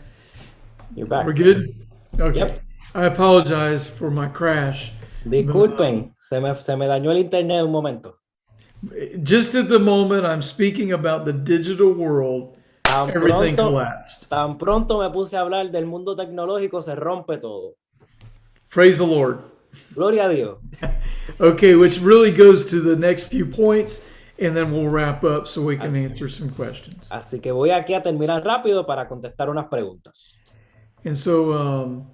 You're back. We're good? Okay. Yep. I apologize for my crash. Disculpen, se me dañó el internet un momento. Just at the moment I'm speaking about the digital world, everything collapsed. Tan pronto me puse a hablar del mundo tecnológico, se rompe todo. Praise the Lord. Gloria a Dios. Okay, which really goes to the next few points, and then we'll wrap up so we can answer some questions. Así que voy aquí a terminar rápido para contestar unas preguntas. And so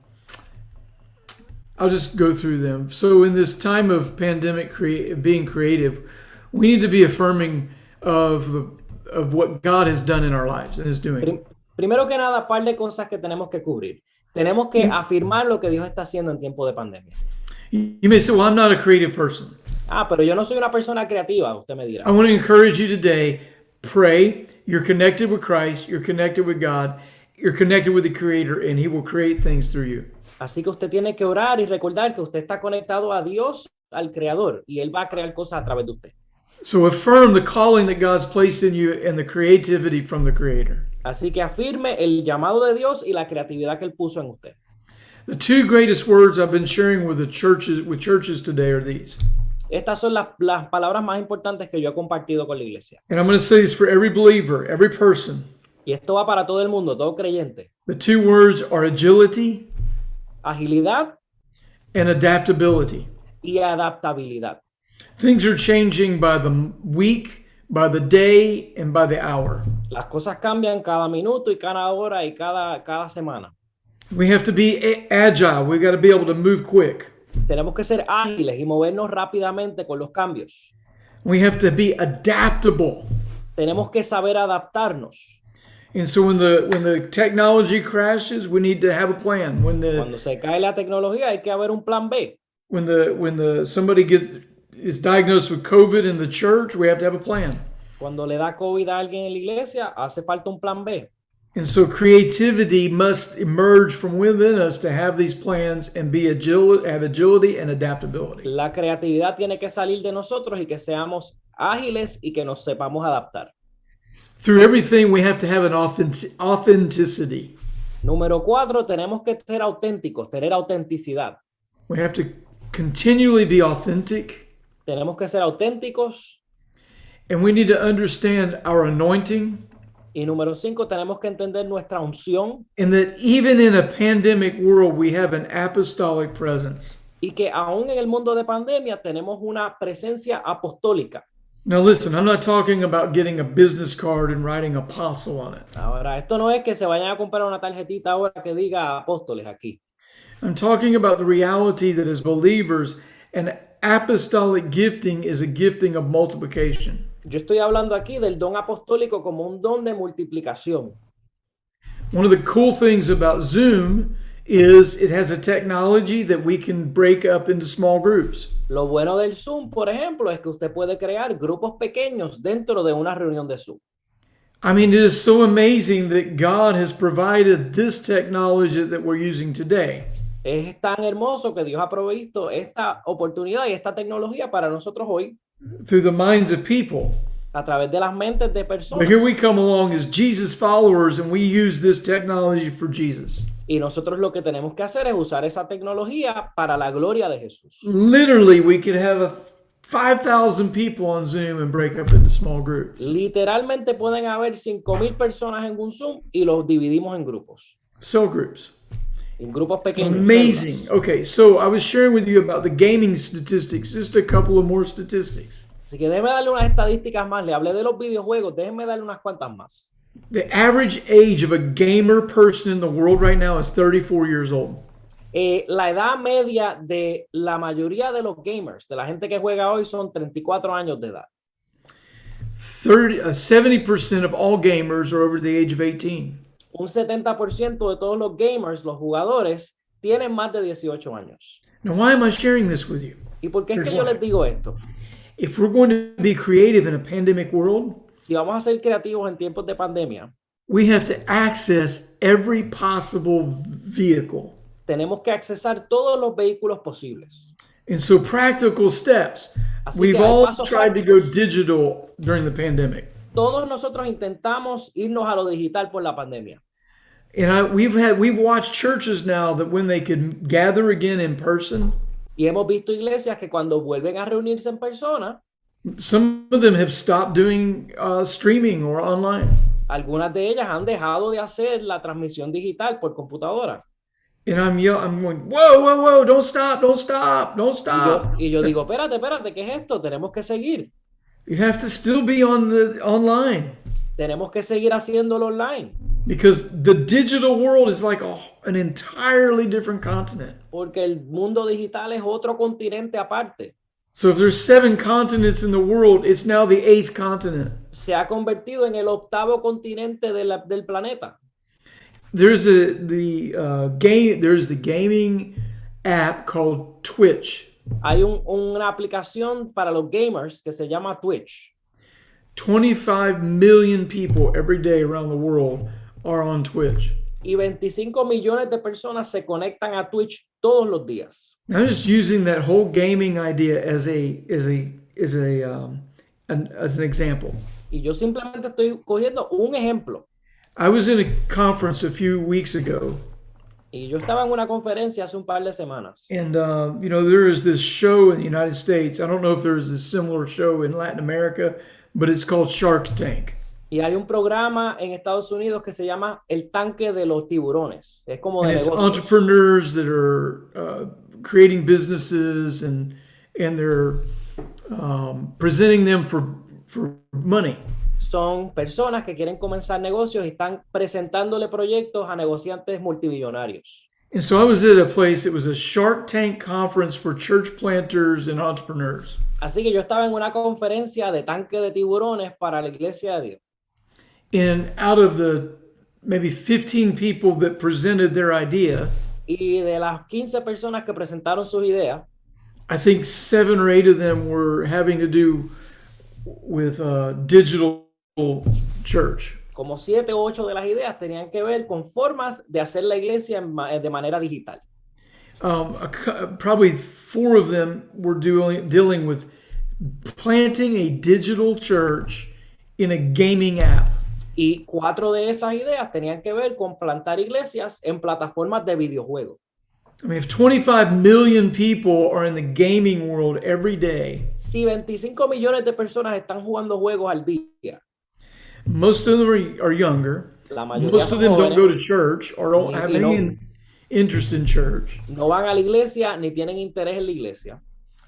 I'll just go through them. So in this time of pandemic, being creative, we need to be affirming of what God has done in our lives and is doing. Primero que nada, par de cosas que tenemos que cubrir. Tenemos que afirmar lo que Dios está haciendo en tiempo de pandemia. You may say, well, I'm not a creative person. Pero yo no soy una persona creativa, usted me dirá. I want to encourage you today, pray. You're connected with Christ. You're connected with God. You're connected with the Creator, and He will create things through you. Así que usted tiene que orar y recordar que usted está conectado a Dios, al Creador, y Él va a crear cosas a través de usted. So affirm the calling that God's placed in you and the creativity from the Creator. Así que afirme el llamado de Dios y la creatividad que Él puso en usted. The two greatest words I've been sharing with churches today are these. Estas son las palabras más importantes que yo he compartido con la iglesia. And I'm going to say this for every believer, every person. Y esto va para todo el mundo, todo creyente. The two words are agility Agilidad and adaptability. y adaptabilidad. Things are changing by the week, by the day, and by the hour. Las cosas cambian cada minuto y cada hora y cada semana. We have to be agile. We've got to be able to move quick. Tenemos que ser ágiles y movernos rápidamente con los cambios. We have to be adaptable. Tenemos que saber adaptarnos. And so when the technology crashes, we need to have a plan. Cuando se cae la tecnología hay que haber un plan B. When somebody is diagnosed with COVID in the church, we have to have a plan. Cuando le da COVID a alguien en la iglesia, hace falta un plan B. And so creativity must emerge from within us to have these plans and have agility and adaptability. La creatividad tiene que salir de nosotros y que seamos ágiles y que nos sepamos adaptar. Through everything, we have to have an authenticity. Número 4, tenemos que ser auténticos, tener autenticidad. We have to continually be authentic. Tenemos que ser auténticos And we need to understand our anointing. Y número 5, tenemos que entender nuestra unción and that even in a pandemic world, we have an apostolic presence. y que aún en el mundo de pandemia tenemos una presencia apostólica. Now, listen, I'm not talking about getting a business card and writing apostle on it. Ahora, esto no es que se vayan a comprar una tarjetita ahora que diga apóstoles aquí. I'm talking about the reality that as believers, an apostolic gifting is a gifting of multiplication. Yo estoy hablando aquí del don apostólico como un don de multiplicación. One of the cool things about Zoom is it has a technology that we can break up into small groups. Lo bueno del Zoom, por ejemplo, es que usted puede crear grupos pequeños dentro de una reunión de Zoom. I mean, it is so amazing that God has provided this technology that we're using today. Es tan hermoso que Dios ha provisto esta oportunidad y esta tecnología para nosotros hoy Through the minds of people. a través de las mentes de personas. But here we come along as Jesus followers and we use this technology for Jesus. Y nosotros lo que tenemos que hacer es usar esa tecnología para la gloria de Jesús. Literally, we could have 5,000 people on Zoom and break up into small groups. Literalmente pueden haber 5,000 personas en un Zoom y los dividimos en grupos. Cell groups. En grupos pequeños. Amazing. Okay, so I was sharing with you about the gaming statistics, just a couple of more statistics. Así que déjeme darle unas estadísticas más. Le hablé de los videojuegos, déjenme darle unas cuantas más. The average age of a gamer person in the world right now is 34 years old. La edad media de la mayoría de los gamers, de la gente que juega hoy, son 34 años de edad. 70% of all gamers are over the age of 18. Un 70% de todos los gamers, los jugadores, tienen más de 18 años. Now, why am I sharing this with you? ¿Y por qué es que Here's yo why. les digo esto? If we're going to be creative in a pandemic world, Si vamos a ser creativos en tiempos de pandemia, we have to access every possible vehicle. tenemos que accesar todos los vehículos posibles. And so, practical steps. Así We've que hay all pasos tried to go prácticos. digital during the pandemic. Todos nosotros intentamos irnos a lo digital por la pandemia. And we've watched churches now that when they could gather again in person, Y hemos visto iglesias que cuando vuelven a reunirse en persona, some of them have stopped doing streaming or online. algunas de ellas han dejado de hacer la transmisión digital por computadora. And I'm going, whoa, don't stop, don't stop, don't stop. Y yo digo, espérate, ¿qué es esto? Tenemos que seguir. You have to still be online Tenemos que seguir haciéndolo online. because the digital world is like an entirely different continent. Porque el mundo digital es otro continente aparte. So if there's 7 continents in the world, it's now the 8th continent. Se ha convertido en el 8º continente del planeta. There's the gaming app called Twitch. Hay una aplicación para los gamers que se llama Twitch. 25 million people every day around the world are on Twitch. Y 25 millones de personas se conectan a Twitch todos los días. I'm just using that whole gaming idea as an example. Y yo simplemente estoy cogiendo un ejemplo. I was in a conference a few weeks ago, Y yo estaba en una conferencia hace un par de semanas. and there is this show in the United States. I don't know if there is a similar show in Latin America, but it's called Shark Tank. Y hay un programa en Estados Unidos que se llama El Tanque de los Tiburones. Es como de And it's negocios. entrepreneurs that are creating businesses and they're presenting them for money. Son personas que quieren comenzar negocios y están presentándole proyectos a negociantes multimillonarios. And so I was at a place, it was a Shark Tank conference for church planters and entrepreneurs. Así que yo estaba en una conferencia de tanque de tiburones para la iglesia de Dios. And out of the maybe 15 people that presented their idea, Y de las 15 personas que presentaron sus ideas, I think 7 or 8 of them were having to do with digital church. como 7 o 8 de las ideas tenían que ver con formas de hacer la iglesia de manera digital. Probably 4 of them were dealing with planting a digital church in a gaming app. Y 4 de esas ideas tenían que ver con plantar iglesias en plataformas de videojuegos. I mean, if 25 million people are in the gaming world every day, Si 25 millones de personas están jugando juegos al día, Most of them are younger. La mayoría Most son of them don't jóvenes, go to church or don't have y no, any interest in church. no van a la iglesia ni tienen interés en la iglesia.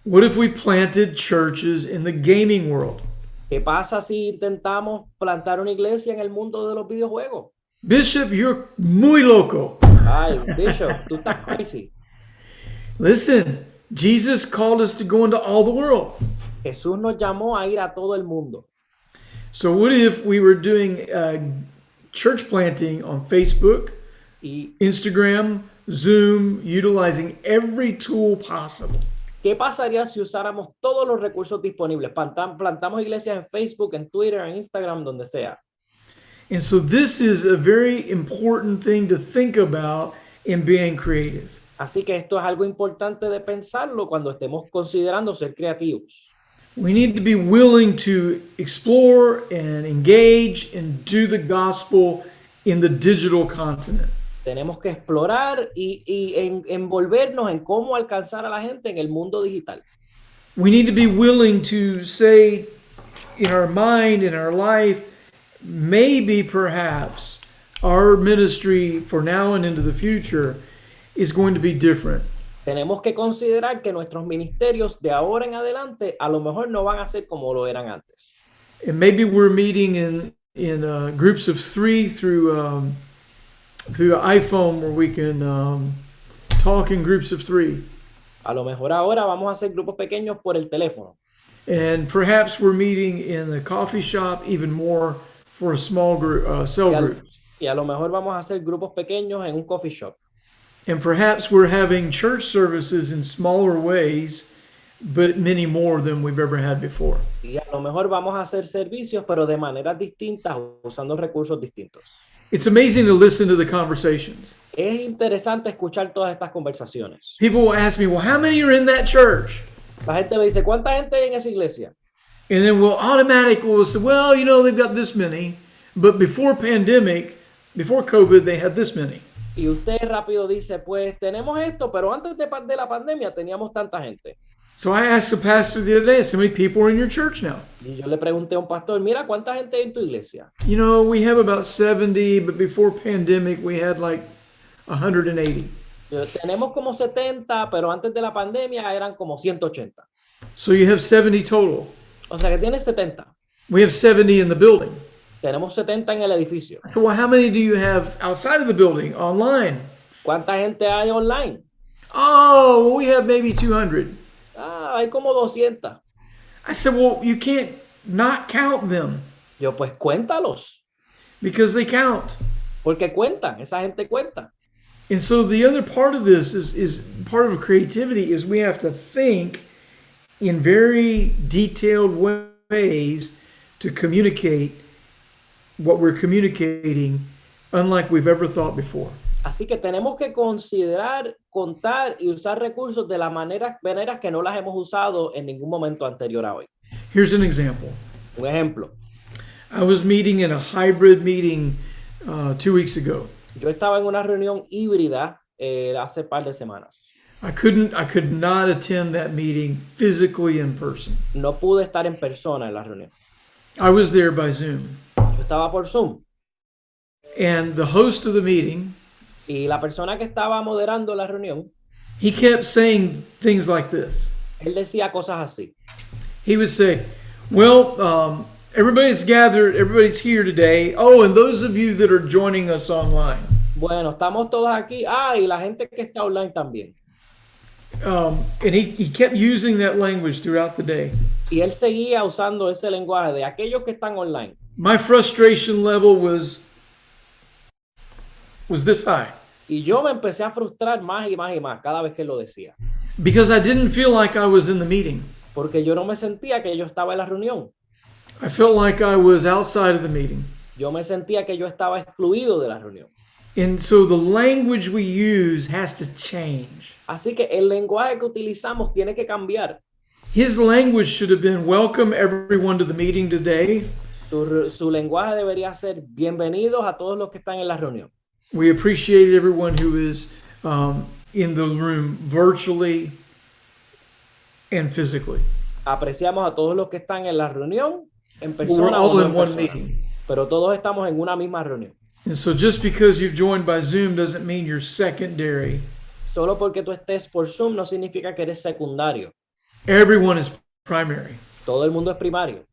What if we planted churches in the gaming world? ¿Qué pasa si intentamos plantar una iglesia en el mundo de los videojuegos? Bishop, you're muy loco. Ay, Bishop, tú estás crazy. Listen, Jesus called us to go into all the world. Jesús nos llamó a ir a todo el mundo. So what if we were doing church planting on Facebook, ¿Y Instagram, Zoom, utilizing every tool possible? qué pasaría si usáramos todos los recursos disponibles? Plantamos iglesias en Facebook, en Twitter, en Instagram, donde sea. And so this is a very important thing to think about in being creative. Así que esto es algo importante de pensarlo cuando estemos considerando ser creativos. We need to be willing to explore and engage and do the gospel in the digital continent. Tenemos que explorar y envolvernos en cómo alcanzar a la gente en el mundo digital. We need to be willing to say in our mind, in our life, maybe perhaps our ministry for now and into the future is going to be different. Tenemos que considerar que nuestros ministerios de ahora en adelante a lo mejor no van a ser como lo eran antes. And maybe we're meeting in groups of 3 through iPhone where we can talk in groups of 3. A lo mejor ahora vamos a hacer grupos pequeños por el teléfono. And perhaps we're meeting in the coffee shop even more for a small group, cell groups. Y a lo mejor vamos a hacer grupos pequeños en un coffee shop. And perhaps we're having church services in smaller ways, but many more than we've ever had before. Y a lo mejor vamos a hacer servicios, pero de maneras distintas, usando recursos distintos. It's amazing to listen to the conversations. Es interesante escuchar todas estas conversaciones. People will ask me, well, how many are in that church? La gente me dice, ¿cuánta gente hay en esa iglesia? And then we'll automatically say, well, you know, they've got this many, but before pandemic, before COVID, they had this many. Y usted rápido dice, pues tenemos esto, pero antes de la pandemia teníamos tanta gente. So I asked the pastor the other day, how many people are in your church now? Y yo le pregunté a un pastor, mira, ¿cuánta gente hay en tu iglesia? You know, we have about 70, but before pandemic, we had like 180. Tenemos como 70, pero antes de la pandemia eran como 180. So you have 70 total. O sea que tienes 70. We have 70 in the building. Tenemos 70 en el edificio. So well, how many do you have outside of the building, online? ¿Cuánta gente hay online? Oh, well, we have maybe 200. Ah, hay como 200. I said, well, you can't not count them Yo, pues cuéntalos. because they count. Porque cuentan, esa gente cuenta. And so the other part of this is part of creativity is we have to think in very detailed ways to communicate what we're communicating unlike we've ever thought before. Así que tenemos que considerar, contar y usar recursos de las maneras que no las hemos usado en ningún momento anterior a hoy. Here's an example. Un ejemplo. I was meeting in a hybrid meeting 2 weeks ago. Yo estaba en una reunión híbrida hace par de semanas. I could not attend that meeting physically in person. No pude estar en persona en la reunión. I was there by Zoom. Yo estaba por Zoom. And the host of the meeting, Y la persona que estaba moderando la reunión, he kept saying things like this. él decía cosas así. He would say, well, everybody's gathered, everybody's here today. Oh, and those of you that are joining us online. Bueno, estamos todos aquí. Ah, y la gente que está online también. And he kept using that language throughout the day. Y él seguía usando ese lenguaje de aquellos que están online. My frustration level was this high. Y yo me empecé a frustrar más y más y más cada vez que lo decía. Because I didn't feel like I was in the meeting. Porque yo no me sentía que yo estaba en la reunión. I felt like I was outside of the meeting. Yo me sentía que yo estaba excluido de la reunión. And so the language we use has to change. Así que el lenguaje que utilizamos tiene que cambiar. His language should have been, welcome everyone to the meeting today. Su lenguaje debería ser, bienvenidos a todos los que están en la reunión. We appreciate everyone who is in the room virtually and physically. Apreciamos a todos los que están en la reunión, en We're persona o all no in en one persona. meeting. pero todos estamos en una misma reunión. And so just because you've joined by Zoom doesn't mean you're secondary. Solo porque tú estés por Zoom no significa que eres secundario. Everyone is primary. Todo el mundo es primario.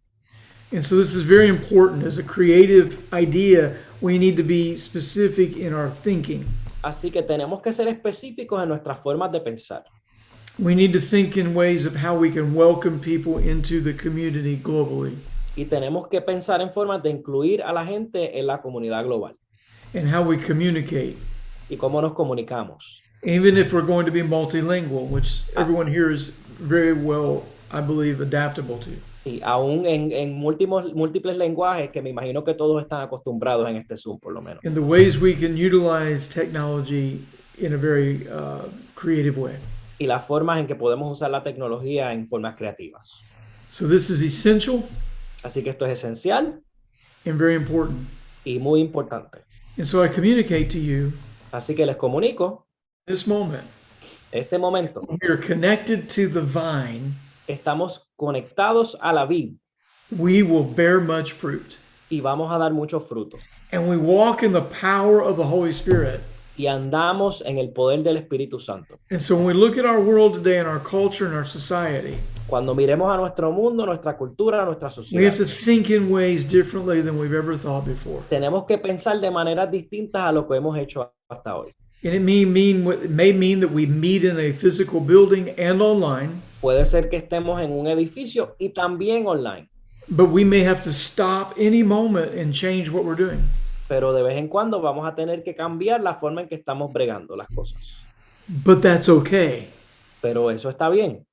And so this is very important. As a creative idea, we need to be specific in our thinking. Así que tenemos que ser específicos en nuestras formas de pensar. We need to think in ways of how we can welcome people into the community globally. Y tenemos que pensar en formas de incluir a la gente en la comunidad global. And how we communicate. Y cómo nos comunicamos. Even if we're going to be multilingual, which everyone here is very well, I believe, adaptable to. Y aún en múltiples lenguajes que me imagino que todos están acostumbrados en este Zoom, por lo menos. And the ways we can utilize technology in a very creative way. Y las formas en que podemos usar la tecnología en formas creativas. So this is essential. Así que esto es esencial. And very important. Y muy importante. And so I communicate to you. Así que les comunico. This moment. Este momento. We are connected to the vine. Estamos conectados a la vid. We will bear much fruit. Y vamos a dar mucho fruto. And we walk in the power of the Holy Spirit. Y andamos en el poder del Espíritu Santo. And so when we look at our world today and our culture and our society, cuando miremos a nuestro mundo, nuestra cultura, nuestra sociedad, we have to think in ways differently than we've ever thought before. Tenemos que pensar de maneras distintas a lo que hemos hecho hasta hoy. And it may mean that we meet in a physical building and online. Puede ser que estemos en un edificio y también online. But we may have to stop any moment and change what we're doing. Pero de vez en cuando vamos a tener que cambiar la forma en que estamos bregando las cosas. But that's okay. Pero eso está bien.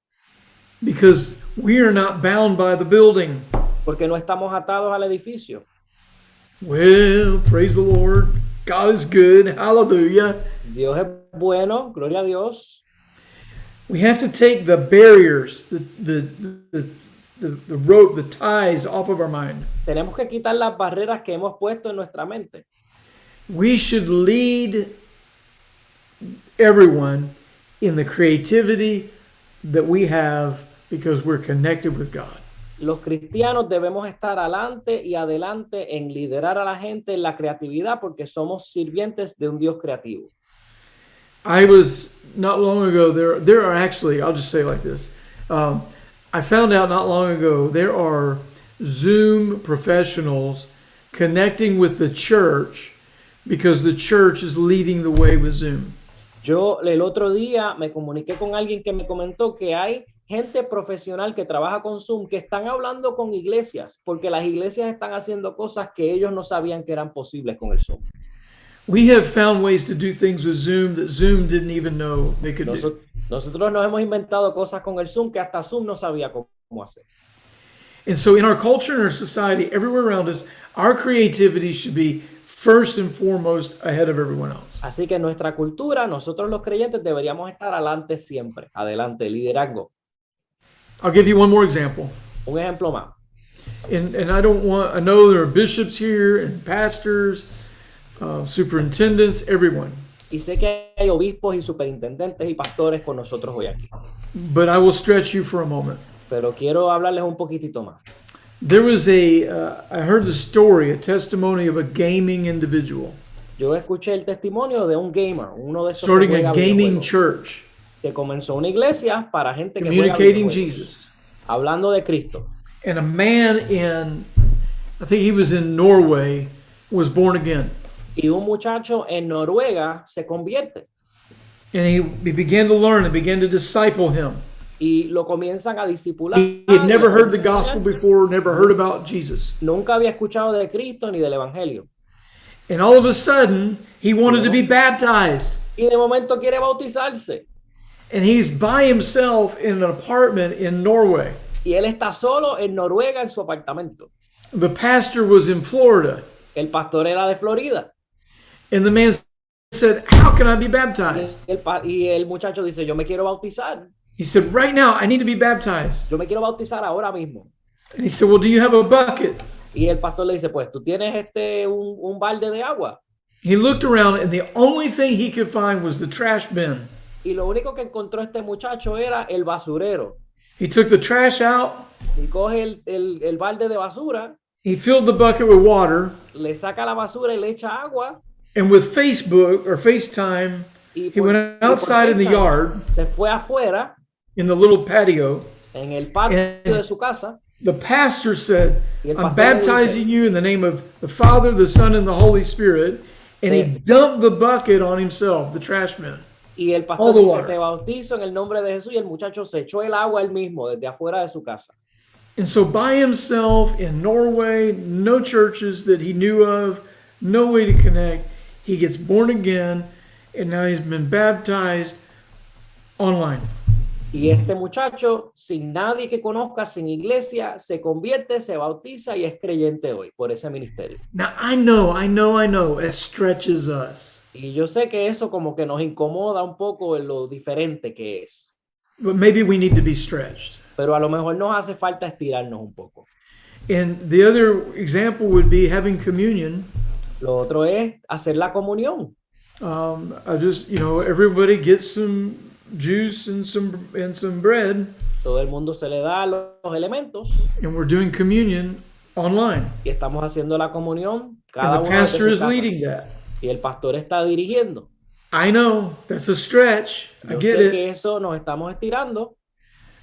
Because we are not bound by the building. Porque no estamos atados al edificio. Well, praise the Lord. God is good. Hallelujah. Dios es bueno. Gloria a Dios. We have to take the barriers, the rope, the ties off of our mind. Tenemos que quitar las barreras que hemos puesto en nuestra mente. We should lead everyone in the creativity that we have because we're connected with God. Los cristianos debemos estar adelante y adelante en liderar a la gente en la creatividad porque somos sirvientes de un Dios creativo. I was not long ago, there are actually, I'll just say it like this. I found out not long ago, there are Zoom professionals connecting with the church because the church is leading the way with Zoom. Yo el otro día me comuniqué con alguien que me comentó que hay gente profesional que trabaja con Zoom que están hablando con iglesias porque las iglesias están haciendo cosas que ellos no sabían que eran posibles con el Zoom. We have found ways to do things with Zoom that Zoom didn't even know they could do. Nosotros nos hemos inventado cosas con el Zoom que hasta Zoom no sabía cómo hacer. And so in our culture and our society, everywhere around us, our creativity should be first and foremost ahead of everyone else. Así que en nuestra cultura, nosotros los creyentes deberíamos estar adelante siempre. Adelante, liderazgo. I'll give you one more example. Un ejemplo más. And I know there are bishops here and pastors, superintendents, everyone. Y sé que hay obispos y superintendentes y pastores con nosotros hoy aquí. But I will stretch you for a moment. Pero quiero hablarles un poquitito más. There was I heard the story, a testimony of a gaming individual. Yo escuché el testimonio de un gamer, uno de esos starting que juega a gaming videojuegos, church, que comenzó una iglesia para gente que juega communicating videojuegos, Jesus. hablando de Cristo. And a man I think he was in Norway, was born again. Y un muchacho en Noruega se convierte. And he began to learn and began to disciple him. Y lo comienzan a discipular. He had never heard the gospel before, never heard about Jesus. Nunca había escuchado de Cristo ni del Evangelio. And all of a sudden, he wanted to be baptized. Y de momento quiere bautizarse. And he's by himself in an apartment in Norway. Y él está solo en Noruega en su apartamento. The pastor was in Florida. El pastor era de Florida. And the man said, "How can I be baptized?" Y el muchacho dice, yo me quiero bautizar. He said, "Right now, I need to be baptized." Yo me quiero bautizar ahora mismo. And he said, "Well, do you have a bucket?" Y el pastor le dice, pues, ¿tú tienes un balde de agua? He looked around and the only thing he could find was the trash bin. Y lo único que encontró este muchacho era el basurero. He took the trash out. Y coge el balde de basura. He filled the bucket with water, le saca la basura y le echa agua. and with Facebook or FaceTime, Y he went por outside in the FaceTime yard se fue afuera in the little patio. en el patio de su casa. The pastor said, Y el I'm pastor le baptizing dice, you in the name of the Father, the Son, and the Holy Spirit. And he dumped the bucket on himself, the trash man. y el all pastor the dice, water. te bautizo en el nombre de Jesús, y el muchacho se echó el agua él mismo desde afuera de su casa. And so by himself in Norway, no churches that he knew of, no way to connect, he gets born again, and now he's been baptized online. Y este muchacho, sin nadie que conozca, sin iglesia, se convierte, se bautiza y es creyente hoy por ese ministerio. Now I know, it stretches us. Y yo sé que eso como que nos incomoda un poco en lo diferente que es. But maybe we need to be stretched. Pero a lo mejor nos hace falta estirarnos un poco. And the other example would be having communion. Lo otro es hacer la comunión. I just, everybody gets some juice and some bread, Todo el mundo se le da los elementos and we're doing communion online. y estamos haciendo la comunión. Cada And the uno desde pastor sus is casas. leading that. Y el pastor está dirigiendo. I know that's a stretch. I Yo get sé it. que eso nos estamos estirando,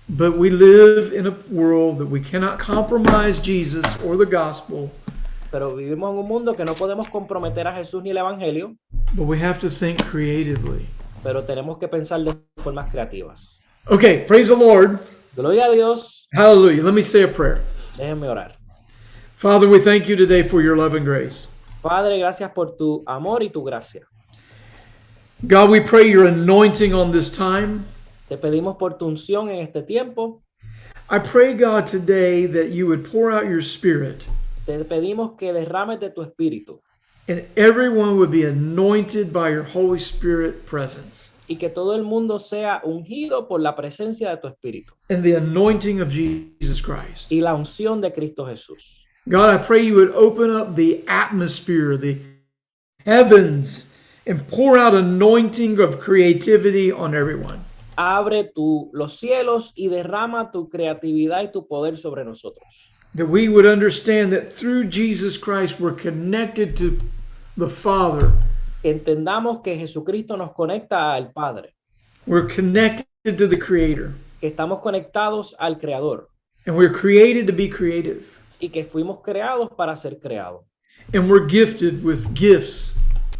But we live in a world that we cannot compromise Jesus or the gospel, pero vivimos en un mundo que no podemos comprometer a Jesús ni el evangelio, but we have to think creatively. pero tenemos que pensar de formas creativas. Okay, praise the Lord. Gloria a Dios. Hallelujah. Let me say a prayer. Déjenme orar. Father, we thank you today for your love and grace. Padre, gracias por tu amor y tu gracia. God, we pray your anointing on this time. Te pedimos por tu unción en este tiempo. I pray, God, today that you would pour out your spirit Te pedimos que derrames de tu espíritu and everyone would be anointed by your Holy Spirit presence y que todo el mundo sea ungido por la presencia de tu espíritu and the anointing of Jesus Christ. y la unción de Cristo Jesús. God, I pray you would open up the atmosphere, the heavens, and pour out anointing of creativity on everyone. Abre los cielos y derrama tu creatividad y tu poder sobre nosotros. That we would understand that through Jesus Christ we're connected to the Father. Entendamos que Jesucristo nos conecta al Padre, We're connected to the Creator. que estamos conectados al Creador And we're created to be creative. y que fuimos creados para ser creados And we're gifted with gifts.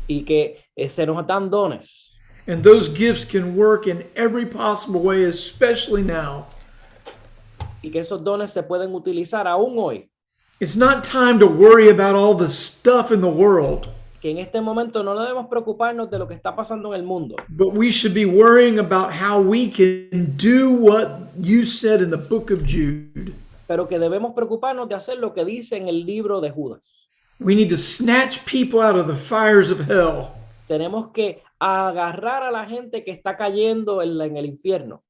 y que se nos dan dones. And those gifts can work in every possible way, especially now. Y que esos dones se pueden utilizar aún hoy. It's not time to worry about all the stuff in the world, Que en este momento no debemos preocuparnos de lo que está pasando en el mundo, but we should be worrying about how we can do what you said in the book of Jude. pero que debemos preocuparnos de hacer lo que dice en el libro de Judas. We need to snatch people out of the fires of hell. Tenemos que agarrar a la gente que está cayendo en el infierno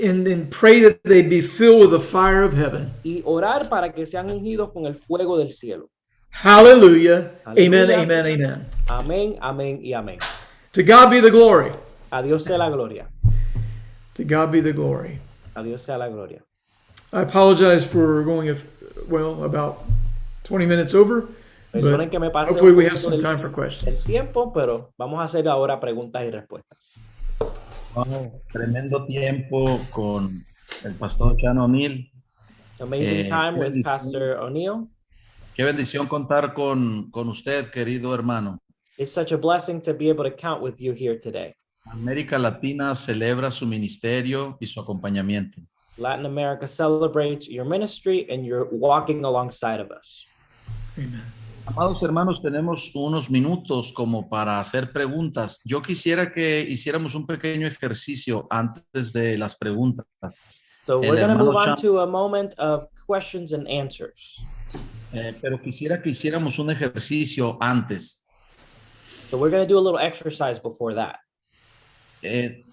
And then pray that they be filled with the fire of heaven. y orar para que sean ungidos con el fuego del cielo. Hallelujah. Amen, Hallelujah. amen, amen. Amén, amén y amén. To God be the glory. A Dios sea la gloria. To God be the glory. A Dios sea la gloria. I apologize for going, about 20 minutes over. Perdonen But que me pase hopefully un we have poquito some time for el questions. tiempo, pero vamos a hacer ahora preguntas y respuestas. Wow, tremendo tiempo con el pastor Sean O'Neill. Amazing time with bendición. Pastor O'Neill. Qué bendición contar con usted, querido hermano. It's such a blessing to be able to count with you here today. América Latina celebra su ministerio y su acompañamiento. Latin America celebrates your ministry and you're walking alongside of us. Amen. Amados hermanos, tenemos unos minutos como para hacer preguntas. Yo quisiera que hiciéramos un pequeño ejercicio antes de las preguntas. So El we're going to hermano move on Sean- to a moment of questions and answers. Pero quisiera que hiciéramos un ejercicio antes. So we're going to do a little exercise before that.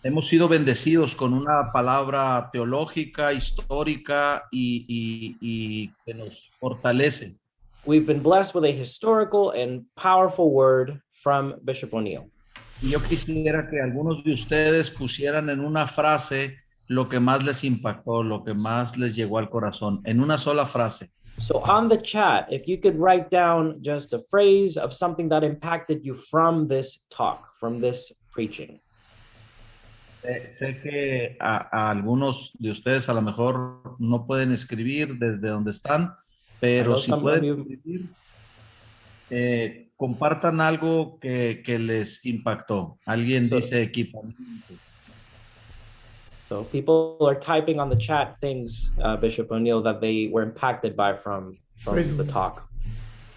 Hemos sido bendecidos con una palabra teológica, histórica y que nos fortalece. We've been blessed with a historical and powerful word from Bishop O'Neill. Y yo quisiera que algunos de ustedes pusieran en una frase lo que más les impactó, lo que más les llegó al corazón, en una sola frase. So on the chat, if you could write down just a phrase of something that impacted you from this talk, from this preaching. Sé que a algunos de ustedes a lo mejor no pueden escribir desde donde están, pero si some of pueden you- escribir, compartan algo que les impactó. Alguien So- dice equipamiento. So people are typing on the chat things, Bishop O'Neill, that they were impacted by from Praise the the talk.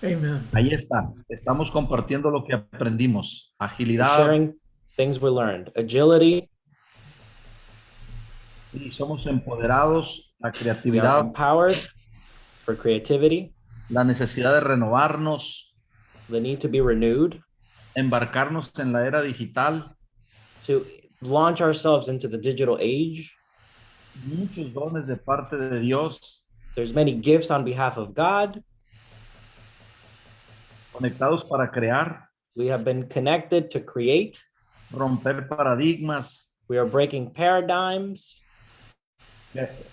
Amen. Ahí está. Estamos compartiendo lo que aprendimos. We're Agilidad. sharing things we learned. Agility, Y somos empoderados, la we are creatividad, empowered for creativity, la necesidad de renovarnos, the need to be renewed, embarcarnos en la era digital, to launch ourselves into the digital age. muchos dones de parte de Dios, There's many gifts on behalf of God. conectados para crear, We have been connected to create. romper paradigmas, We are breaking paradigms.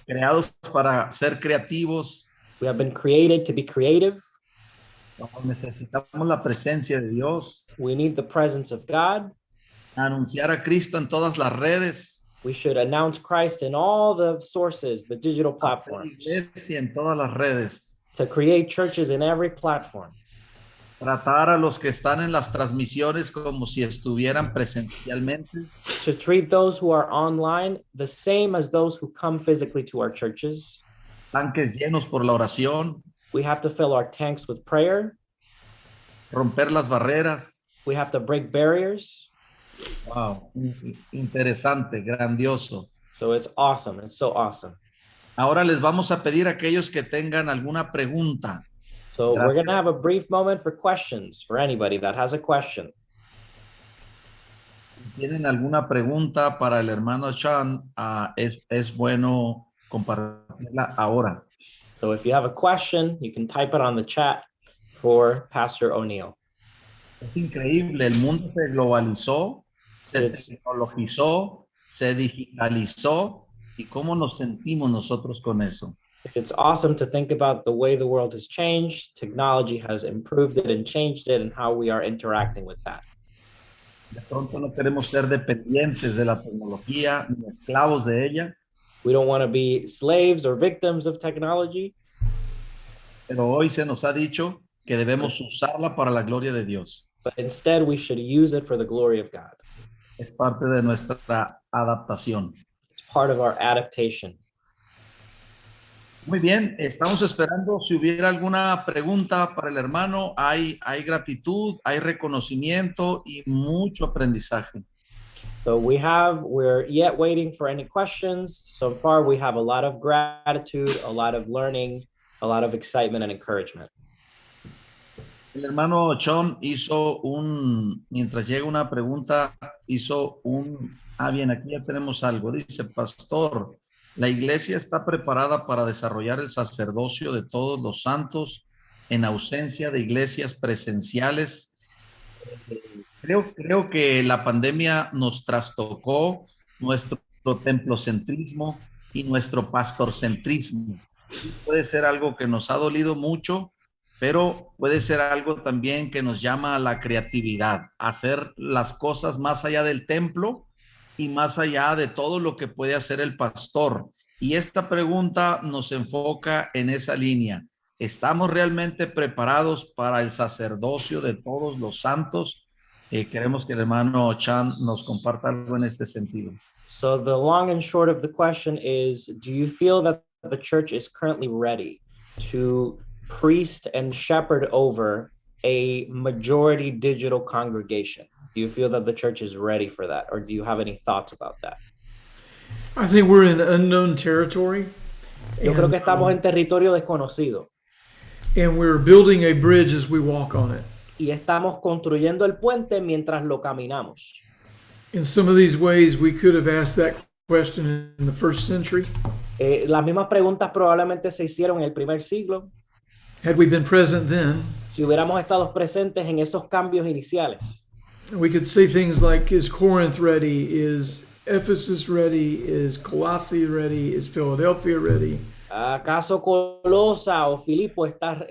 creados para ser creativos. We have been created to be creative. Necesitamos la presencia de Dios, We need the presence of God. anunciar a Cristo en todas las redes, We should announce Christ in all the sources, the digital hacer platforms, iglesia en todas las redes, to create churches in every platform, tratar a los que están en las transmisiones como si estuvieran presencialmente, to treat those who are online the same as those who come physically to our churches. tanques llenos por la oración, We have to fill our tanks with prayer. romper las barreras. We have to break barriers. Wow, interesante, grandioso. So it's awesome. It's so awesome. Ahora les vamos a pedir a aquellos que tengan alguna pregunta. So we're Gracias. going to have a brief moment for questions for anybody that has a question. Si tienen alguna pregunta para el hermano Sean, es bueno compartirla ahora. So if you have a question, you can type it on the chat for Pastor O'Neill. Es increíble, el mundo se globalizó, se It's- tecnologizó, se digitalizó y cómo nos sentimos nosotros con eso. It's awesome to think about the way the world has changed. Technology has improved it and changed it, and how we are interacting with that. De pronto no queremos ser dependientes de la tecnología ni esclavos de ella, We don't want to be slaves or victims of technology, pero hoy se nos ha dicho que debemos usarla para la gloria de Dios. but instead we should use it for the glory of God. Es parte de nuestra adaptación. It's part of our adaptation. Muy bien, estamos esperando si hubiera alguna pregunta para el hermano. Hay gratitud, hay reconocimiento y mucho aprendizaje. So we're yet waiting for any questions. So far, we have a lot of gratitude, a lot of learning, a lot of excitement and encouragement. El hermano Sean mientras llega una pregunta, bien, aquí ya tenemos algo. Dice, pastor, la iglesia está preparada para desarrollar el sacerdocio de todos los santos en ausencia de iglesias presenciales. Creo que la pandemia nos trastocó nuestro templocentrismo y nuestro pastorcentrismo. Puede ser algo que nos ha dolido mucho, pero puede ser algo también que nos llama a la creatividad, a hacer las cosas más allá del templo y más allá de todo lo que puede hacer el pastor. Y esta pregunta nos enfoca en esa línea. ¿Estamos realmente preparados para el sacerdocio de todos los santos? Queremos que el hermano Chan nos comparta algo en este sentido. So the long and short of the question is, do you feel that the church is currently ready to priest and shepherd over a majority digital congregation? Do you feel that the church is ready for that? Or do you have any thoughts about that? I think we're in unknown territory. Yo creo que And, estamos en territorio desconocido and we're building a bridge as we walk on it. y estamos construyendo el puente mientras lo caminamos. In some of these ways, we could have asked that question in the first century. Las mismas preguntas probablemente se hicieron en el primer siglo Had we been present then, si hubiéramos estado presentes en esos cambios iniciales. we could say things like, is Corinth ready? Is Ephesus ready? Is Colossae ready? Is Philadelphia ready? ¿Acaso Colosa o Filipo está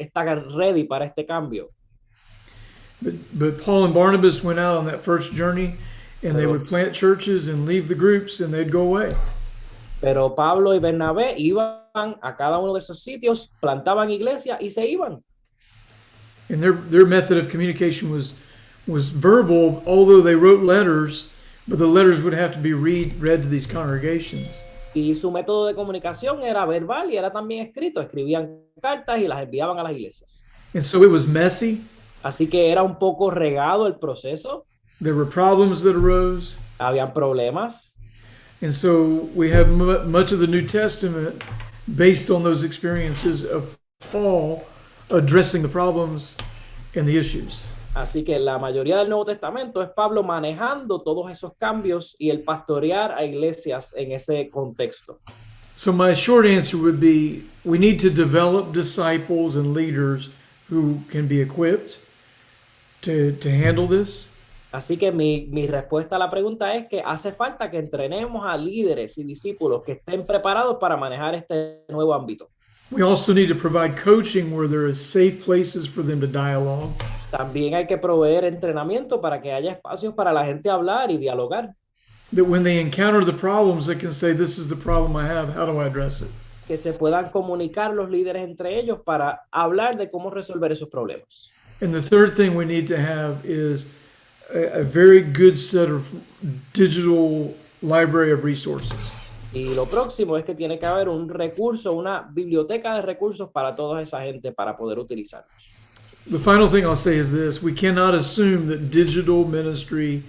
ready para este cambio? But Paul and Barnabas went out on that first journey, and they would plant churches and leave the groups, and they'd go away. Pero Pablo y Bernabé iban a cada uno de esos sitios, plantaban iglesias y se iban. And their method of communication was verbal, although they wrote letters, but the letters would have to be read to these congregations. Y su método de comunicación era verbal y era también escrito. Escribían cartas y las enviaban a las iglesias. And so it was messy. Así que era un poco regado el proceso. There were problems that arose. Habían problemas. And so we have much of the New Testament based on those experiences of Paul addressing the problems and the issues. Así que la mayoría del Nuevo Testamento es Pablo manejando todos esos cambios y el pastorear a iglesias en ese contexto. So my short answer would be, we need to develop disciples and leaders who can be equipped to handle this. Así que mi respuesta a la pregunta es que hace falta que entrenemos a líderes y discípulos que estén preparados para manejar este nuevo ámbito. We also need to provide coaching where there is safe places for them to dialogue. También hay que proveer entrenamiento para que haya espacios para la gente hablar y dialogar. That when they encounter the problems, they can say, this is the problem I have, how do I address it? Que se puedan comunicar los líderes entre ellos para hablar de cómo resolver esos problemas. And the third thing we need to have is a very good set of digital library of resources. Y lo próximo es que tiene que haber un recurso, una biblioteca de recursos para toda esa gente para poder utilizarlos. The final thing I'll say is this: we cannot assume that digital ministry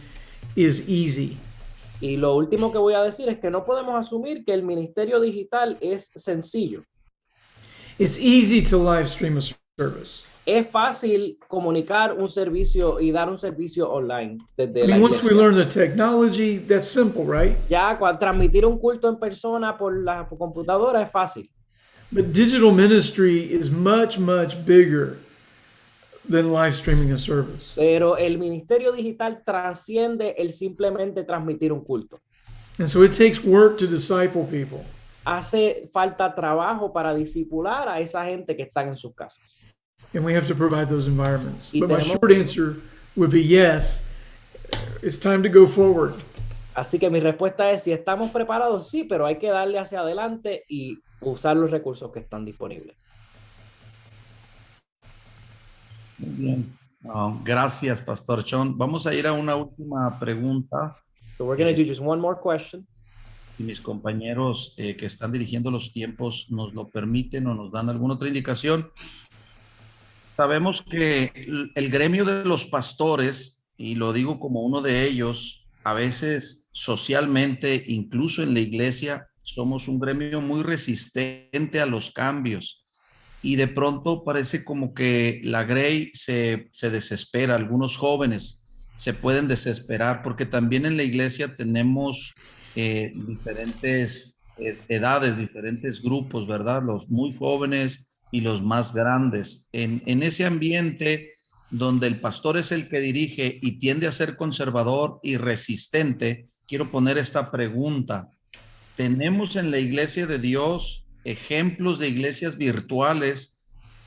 is easy. Y lo último que voy a decir es que no podemos asumir que el ministerio digital es sencillo. It's easy to live stream a service. Es fácil comunicar un servicio y dar un servicio online desde la Once we iglesia. learn the technology, that's simple, right? Ya transmitir un culto en persona por la computadora es fácil. But digital ministry is much, much bigger than live streaming a service. Pero el ministerio digital trasciende el simplemente transmitir un culto. And so it takes work to disciple people. Hace falta trabajo para discipular a esa gente que están en sus casas. And we have to provide those environments. Y But my tenemos- short answer would be yes, it's time to go forward. Así que mi respuesta es, si estamos preparados, sí, pero hay que darle hacia adelante y usar los recursos que están disponibles. Muy bien. Gracias, Pastor Sean. Vamos a ir a una última pregunta. So we're going to do just one more question. Si mis compañeros que están dirigiendo los tiempos nos lo permiten o nos dan alguna otra indicación. Sabemos que el gremio de los pastores, y lo digo como uno de ellos, a veces socialmente, incluso en la iglesia, somos un gremio muy resistente a los cambios. Y de pronto parece como que la grey se desespera. Algunos jóvenes se pueden desesperar porque también en la iglesia tenemos diferentes edades, diferentes grupos, ¿verdad? Los muy jóvenes y los más grandes. En ese ambiente donde el pastor es el que dirige y tiende a ser conservador y resistente, quiero poner esta pregunta. ¿Tenemos en la iglesia de Dios ejemplos de iglesias virtuales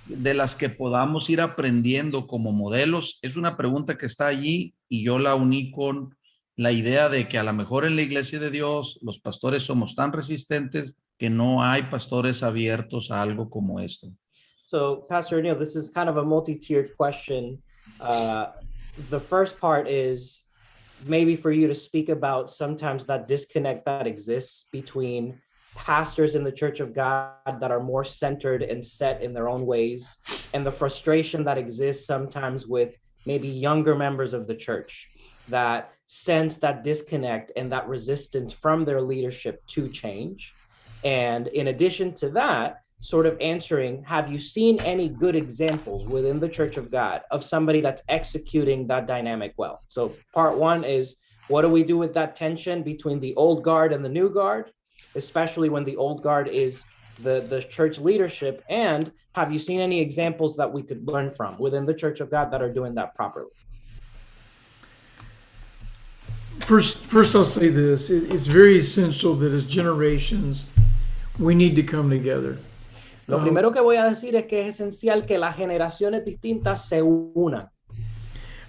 de las que podamos ir aprendiendo como modelos? Es una pregunta que está allí y yo la uní con la idea de que a lo mejor en la iglesia de Dios los pastores somos tan resistentes que no hay pastores abiertos a algo como esto. So, Pastor Neil, this is kind of a multi-tiered question. The first part is maybe for you to speak about sometimes that disconnect that exists between pastors in the Church of God that are more centered and set in their own ways, and the frustration that exists sometimes with maybe younger members of the church that sense that disconnect and that resistance from their leadership to change. And in addition to that, sort of answering, have you seen any good examples within the Church of God of somebody that's executing that dynamic well? So part one is, what do we do with that tension between the old guard and the new guard, especially when the old guard is the church leadership? And have you seen any examples that we could learn from within the Church of God that are doing that properly? First, I'll say this. It's very essential that as generations, we need to come together. Lo primero que voy a decir es que es esencial que las generaciones distintas se unan.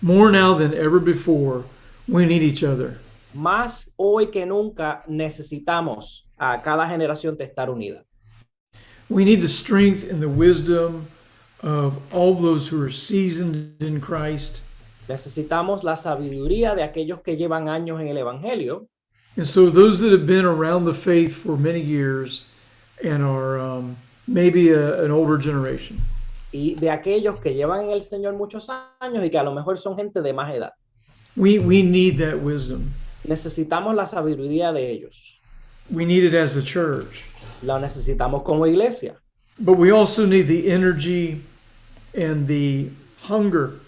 More now than ever before, we need each other. Más hoy que nunca necesitamos a cada generación de estar unida. We need the strength and the wisdom of all those who are seasoned in Christ. Necesitamos la sabiduría de aquellos que llevan años en el Evangelio. And so those that have been around the faith for many years and are maybe an older generation. Y de aquellos que llevan en el Señor muchos años y que a lo mejor son gente de más edad. We need that wisdom. Necesitamos la sabiduría de ellos. We need it as the church. La necesitamos como iglesia. But we also need the energy and the hunger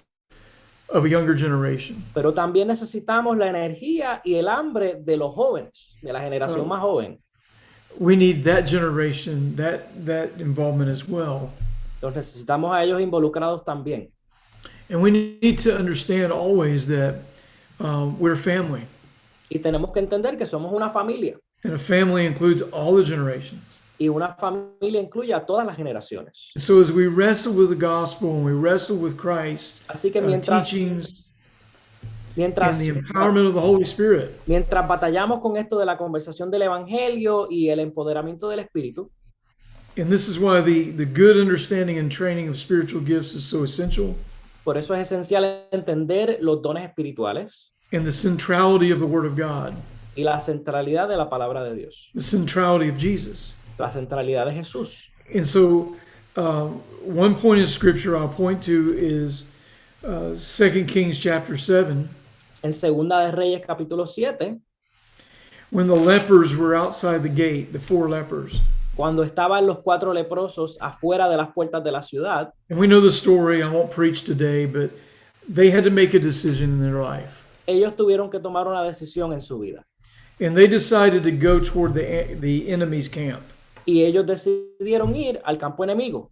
of a younger generation. Pero también necesitamos la energía y el hambre de los jóvenes, de la generación más joven. We need that generation, that involvement as well. Los necesitamos a ellos involucrados también. And we need to understand always that we're family. Y tenemos que entender que somos una familia. And a family includes all the generations. Y una familia incluye a todas las generaciones. So as we wrestle with the gospel and we wrestle with Christ, Así que mientras teachings and the empowerment of the Holy Spirit, mientras batallamos con esto de la conversación del Evangelio y el empoderamiento del Espíritu, and this is why the good understanding and training of spiritual gifts is so essential, por eso es esencial entender los dones espirituales and the centrality of the Word of God, y la centralidad de la palabra de Dios, the centrality of Jesus. la centralidad de Jesús. And so one point in Scripture I'll point to is 2 Kings chapter 7. En Segunda de Reyes capítulo 7, when the lepers were outside the gate, the 4 lepers. cuando estaban los 4 leprosos afuera de las puertas de la ciudad, And we know the story, I won't preach today, but they had to make a decision in their life. ellos tuvieron que tomar una decisión en su vida. And they decided to go toward the enemy's camp. Y ellos decidieron ir al campo enemigo.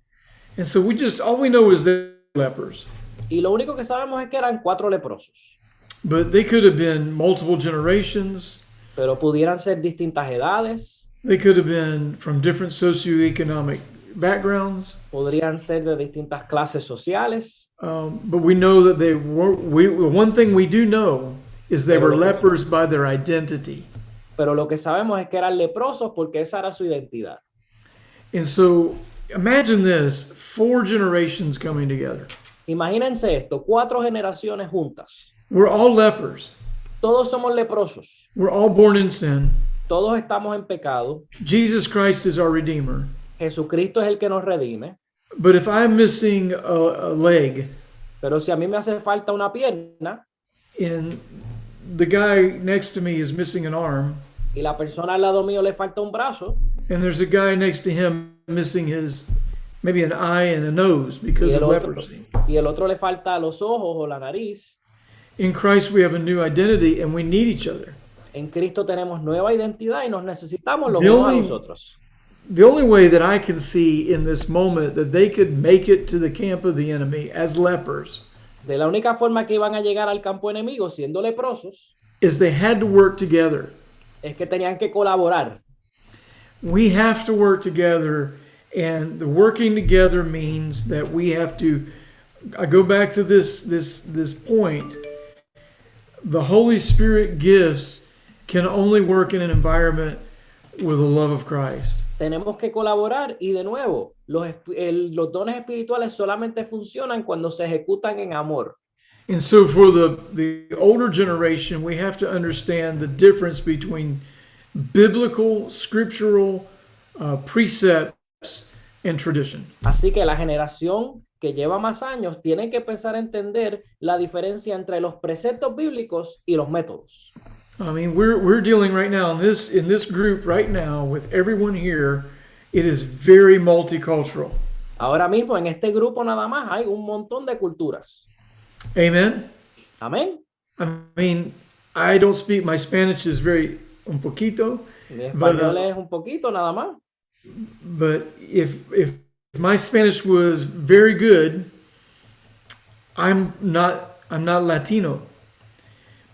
And so all we know is they're lepers. Y lo único que sabemos es que eran 4 leprosos. But they could have been multiple generations. Pero pudieran ser distintas edades. They could have been from different socioeconomic backgrounds. Podrían ser de distintas clases sociales. But we know that they were, one thing we do know is they were lepers by their identity. Pero lo que sabemos es que eran leprosos porque esa era su identidad. And so imagine this, 4 generations coming together. Imagínense esto, 4 generaciones juntas. We're all lepers. Todos somos leprosos. We're all born in sin. Todos estamos en pecado. Jesus Christ is our Redeemer. Jesucristo es el que nos redime. But if I'm missing a leg, pero si a mí me hace falta una pierna, and the guy next to me is missing an arm, y la persona al lado mío le falta un brazo, and there's a guy next to him missing maybe an eye and a nose because of leprosy. Y el otro le falta los ojos o la nariz. In Christ we have a new identity and we need each other. En Cristo tenemos nueva identidad y nos necesitamos los unos a los otros. The only way that I can see in this moment that they could make it to the camp of the enemy as lepers, de la única forma que iban a llegar al campo enemigo siendo leprosos, is they had to work together. Es que tenían que colaborar. We have to work together, and the working together means that we have to. I go back to this point. The Holy Spirit gifts can only work in an environment with the love of Christ. Tenemos que colaborar y de nuevo, los dones espirituales solamente funcionan cuando se ejecutan en amor. And so for the older generation, we have to understand the difference between biblical, scriptural precepts and tradition. Así que la generación que lleva más años tiene que empezar a entender la diferencia entre los preceptos bíblicos y los métodos. I mean, we're dealing right now in this group right now with everyone here. It is very multicultural. Ahora mismo en este grupo nada más hay un montón de culturas. Amen. Amén. I mean, I don't speak, my Spanish is un poquito. Mi español es un poquito nada más. But if my Spanish was very good, I'm not Latino.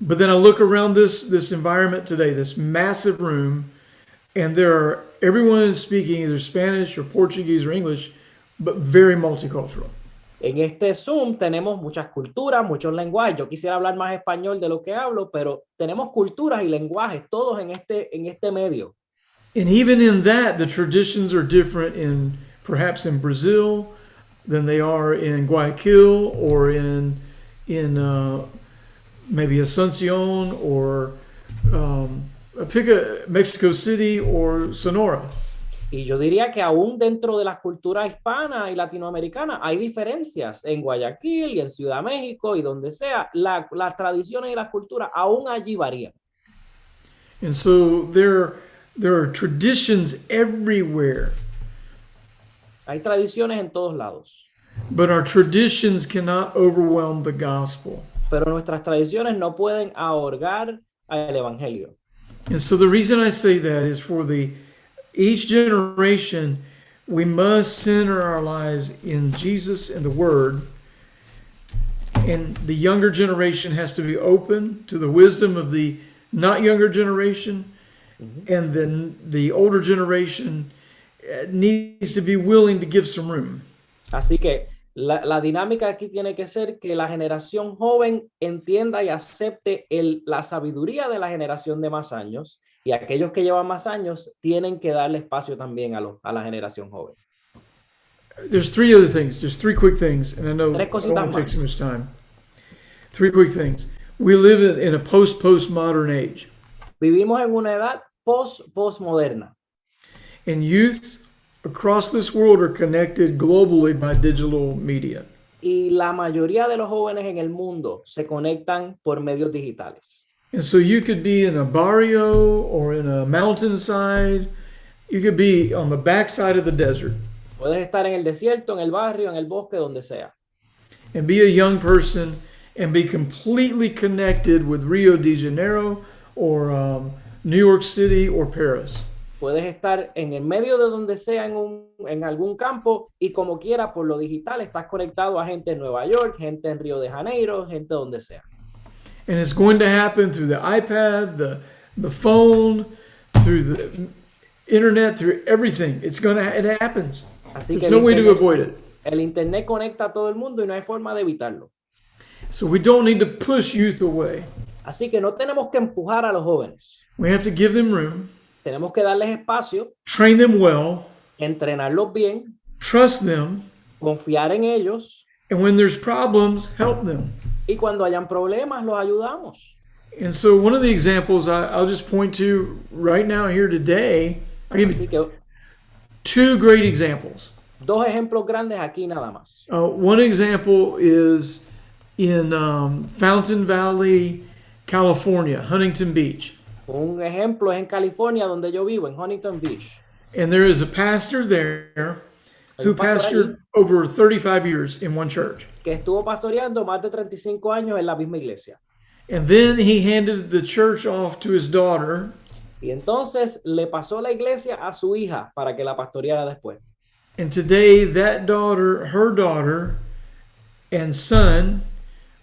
But then I look around this environment today, this massive room, and there are everyone is speaking either Spanish or Portuguese or English, but very multicultural. En este Zoom tenemos muchas culturas, muchos lenguajes. Yo quisiera hablar más español de lo que hablo, pero tenemos culturas y lenguajes todos en este medio. And even in that, the traditions are different perhaps in Brazil than they are in Guayaquil or in maybe Asuncion or Mexico City or Sonora. Y yo diría que aún dentro de las culturas hispanas y latinoamericanas hay diferencias en Guayaquil y en Ciudad México y donde sea. Las tradiciones y las culturas aún allí varían. And so there are traditions everywhere. Hay tradiciones en todos lados. But our traditions cannot overwhelm the gospel. Pero nuestras tradiciones no pueden ahorcar al evangelio. And so the reason I say that is each generation, we must center our lives in Jesus and the Word. And the younger generation has to be open to the wisdom of the not younger generation. And then the older generation needs to be willing to give some room. Así que la dinámica aquí tiene que ser que la generación joven entienda y acepte la sabiduría de la generación de más años, y aquellos que llevan más años tienen que darle espacio también a la generación joven. There's three other things. There's three quick things, and I know I Tres don't cositas want to take más. so much time. Three quick things. We live in a postmodern age, Vivimos en una edad postmoderna. and youth across this world are connected globally by digital media. Y la mayoría de los jóvenes en el mundo se conectan por medios digitales. And so you could be in a barrio or in a mountainside. You could be on the backside of the desert Puedes estar en el desierto, en el barrio, en el bosque, donde sea. and be a young person and be completely connected with Rio de Janeiro or New York City or Paris. Puedes estar en el medio de donde sea en algún campo, y como quiera por lo digital estás conectado a gente en Nueva York, gente en Río de Janeiro, gente donde sea. And it's going to happen through the iPad, the phone, through the internet, through everything. It happens. Así que There's no way to avoid it. el internet conecta a todo el mundo y no hay forma de evitarlo. So we don't need to push youth away. Así que no tenemos que empujar a los jóvenes. We have to give them room, Tenemos que darles espacio, train them well, entrenarlos bien, trust them, confiar en ellos, and when there's problems, help them. y cuando hayan problemas los ayudamos. And so one of the examples I'll just point to right now here today, I'll give Así you que two great examples. dos ejemplos grandes aquí nada más. One example is in Fountain Valley, California, Huntington Beach. Un ejemplo es en California, donde yo vivo, en Huntington Beach. And there is a pastor there who pastored over 35 years in one church. Que estuvo pastoreando más de 35 años en la misma iglesia. And then he handed the church off to his daughter. Y entonces le pasó la iglesia a su hija para que la pastoreara después. And today that daughter, her daughter and son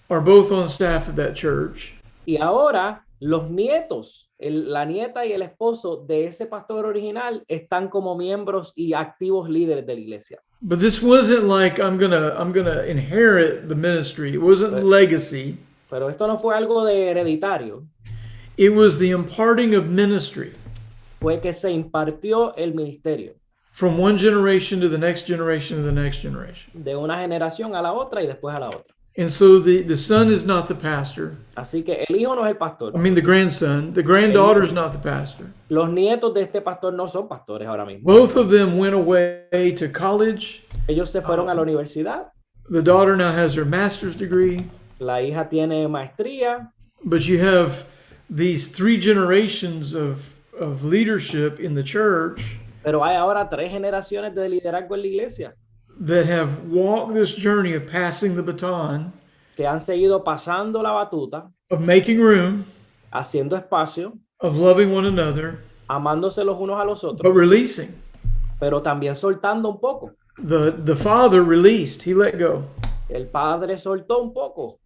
are both on staff at that church. Y ahora los nietos, la nieta y el esposo de ese pastor original están como miembros y activos líderes de la iglesia. But this wasn't like I'm gonna inherit the ministry. It wasn't legacy. Pero esto no fue algo de hereditario. It was the imparting of ministry Fue que se impartió el ministerio from one generation to the next generation to the next generation. de una generación a la otra y después a la otra. And so the son is not the pastor. Así que el hijo no es el pastor. I mean the grandson. The granddaughter is not the pastor. Los nietos de este pastor no son pastores ahora mismo. Both of them went away to college. Ellos se fueron a la universidad. The daughter now has her master's degree. La hija tiene maestría. But you have these three generations of leadership in the church Pero hay ahora 3 generaciones de liderazgo en la iglesia that have walked this journey of passing the baton, que han seguido pasando la batuta, of making room, haciendo espacio, of loving one another, amándose los unos a los but otros, releasing. pero también soltando un poco. The father released, he let go. El padre soltó un poco.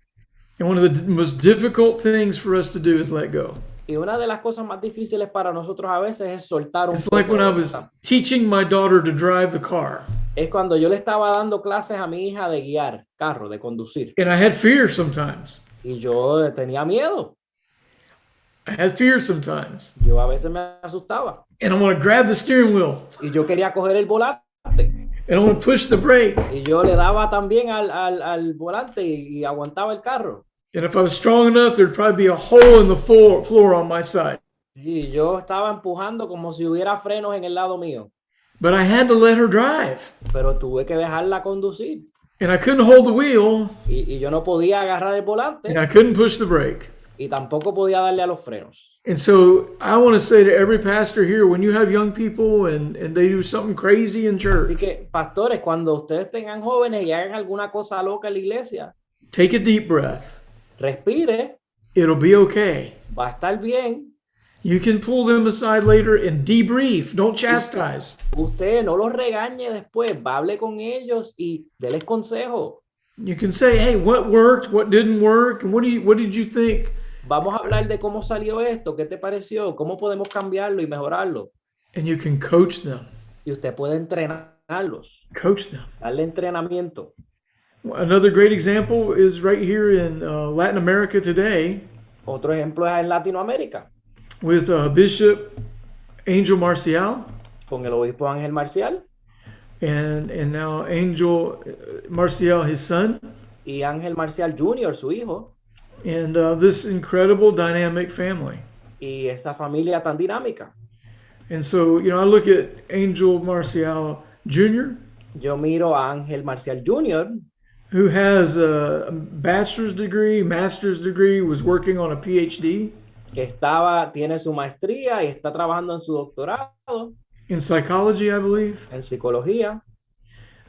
And one of the most difficult things for us to do is let go. Y una de las cosas más difíciles para nosotros a veces es soltar un It's like when I poco. was teaching my daughter to drive the car. Es cuando yo le estaba dando clases a mi hija de guiar carro, de conducir. And I had fear sometimes. Y yo tenía miedo. I had fear sometimes. Yo a veces me asustaba. And I want to grab the steering wheel. Y yo quería coger el volante. And I want to push the brake. Y yo le daba también al volante y aguantaba el carro. And if I was strong enough, there'd probably be a hole in the floor on my side. Y yo estaba empujando como si hubiera frenos en el lado mío. But I had to let her drive. Pero tuve que dejarla conducir. And I couldn't hold the wheel. Y yo no podía agarrar el volante. And I couldn't push the brake. Y tampoco podía darle a los frenos. And so I want to say to every pastor here, when you have young people and they do something crazy in Así church, que, pastores, cuando ustedes tengan jóvenes y hagan alguna cosa loca en la iglesia, take a deep breath. respire, It'll be okay. va a estar bien. You can pull them aside later and debrief. Don't chastise. Usted no los regañe después, hable con ellos y déles consejo. You can say, hey, what worked, what didn't work, and what did you think? Vamos a hablar de cómo salió esto, qué te pareció, cómo podemos cambiarlo y mejorarlo. And you can coach them. Y usted puede entrenarlos, Coach them. darle entrenamiento. Another great example is right here in Latin America today Otro ejemplo es en Latinoamérica, with Bishop Angel Marcial con el obispo Ángel Marcial and now Angel Marcial, his son, y Ángel Marcial Jr., su hijo, and this incredible dynamic family. y esta familia tan dinámica. And so, I look at Angel Marcial Jr., Yo miro a Ángel Marcial Jr., who has a bachelor's degree, master's degree, was working on a PhD que tiene su maestría y está trabajando en su doctorado in psychology, I believe. en psicología.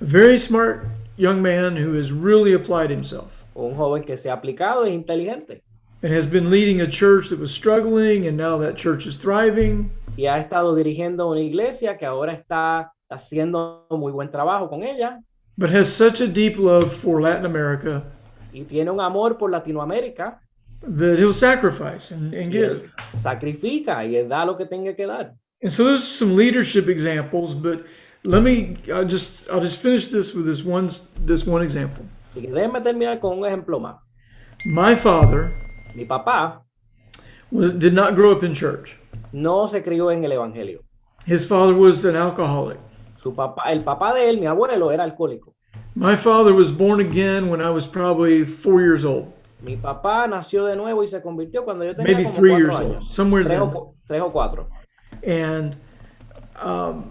A very smart young man who has really applied himself Un joven que se ha aplicado, es inteligente and has been leading a church that was struggling, and now that church is thriving. y ha estado dirigiendo una iglesia que ahora está haciendo muy buen trabajo con ella But has such a deep love for Latin America y tiene un amor por Latinoamérica that he'll sacrifice and y él give. sacrifica y él da lo que tenga que dar. And so there's some leadership examples, but I'll just finish this with this one example. Así que déjenme terminar con un ejemplo más. My father Mi papá did not grow up in church. no se crió en el evangelio. His father was an alcoholic. El papá de él, mi abuelo, era alcohólico. My father was born again when I was probably 4 years old, Mi papá nació de nuevo y se convirtió cuando yo tenía maybe como 3 4 years old, años. somewhere Tres then. tres o cuatro. And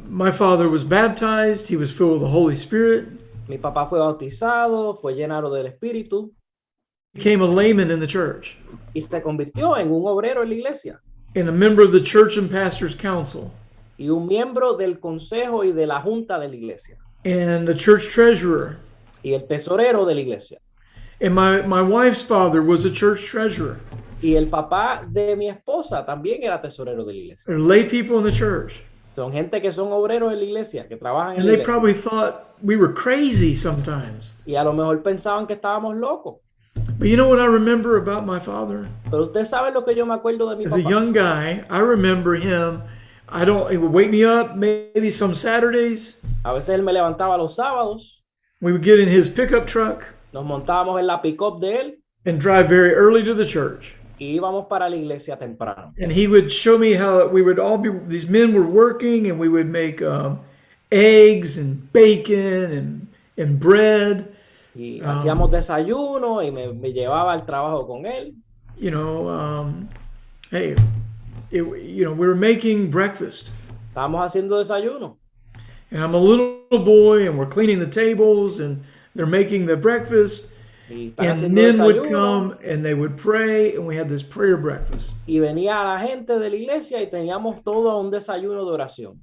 my father was baptized. He was filled with the Holy Spirit. Mi papá fue bautizado, fue llenado del Espíritu Became a layman in the church y se convirtió en un obrero en la iglesia and a member of the church and pastors council y un miembro del consejo y de la junta de la iglesia and the church treasurer. y el tesorero de la iglesia. And my wife's father was a church treasurer. Y el papá de mi esposa también era tesorero de la iglesia. They're lay people in the church. Son gente que son obreros en la iglesia, que trabajan en And la they iglesia. probably thought we were crazy sometimes. Y a lo mejor pensaban que estábamos locos. But you know what I remember about my father? Pero usted sabe lo que yo me acuerdo de mi As a papá. young guy, I remember him. He would wake me up maybe some Saturdays. A veces él me levantaba los sábados, We would get in his pickup truck nos montábamos en la pick-up de él and drive very early to the church. y íbamos para la iglesia temprano. And he would show me how these men were working, and we would make eggs and bacon and bread. Y hacíamos desayuno y me llevaba al trabajo con él. We were making breakfast. Estábamos haciendo desayuno. And I'm a little boy, and we're cleaning the tables, and they're making the breakfast. Y están And haciendo men would desayuno. come, and they would pray, and we had this prayer breakfast. Y venía la gente de la iglesia y teníamos todo un desayuno de oración.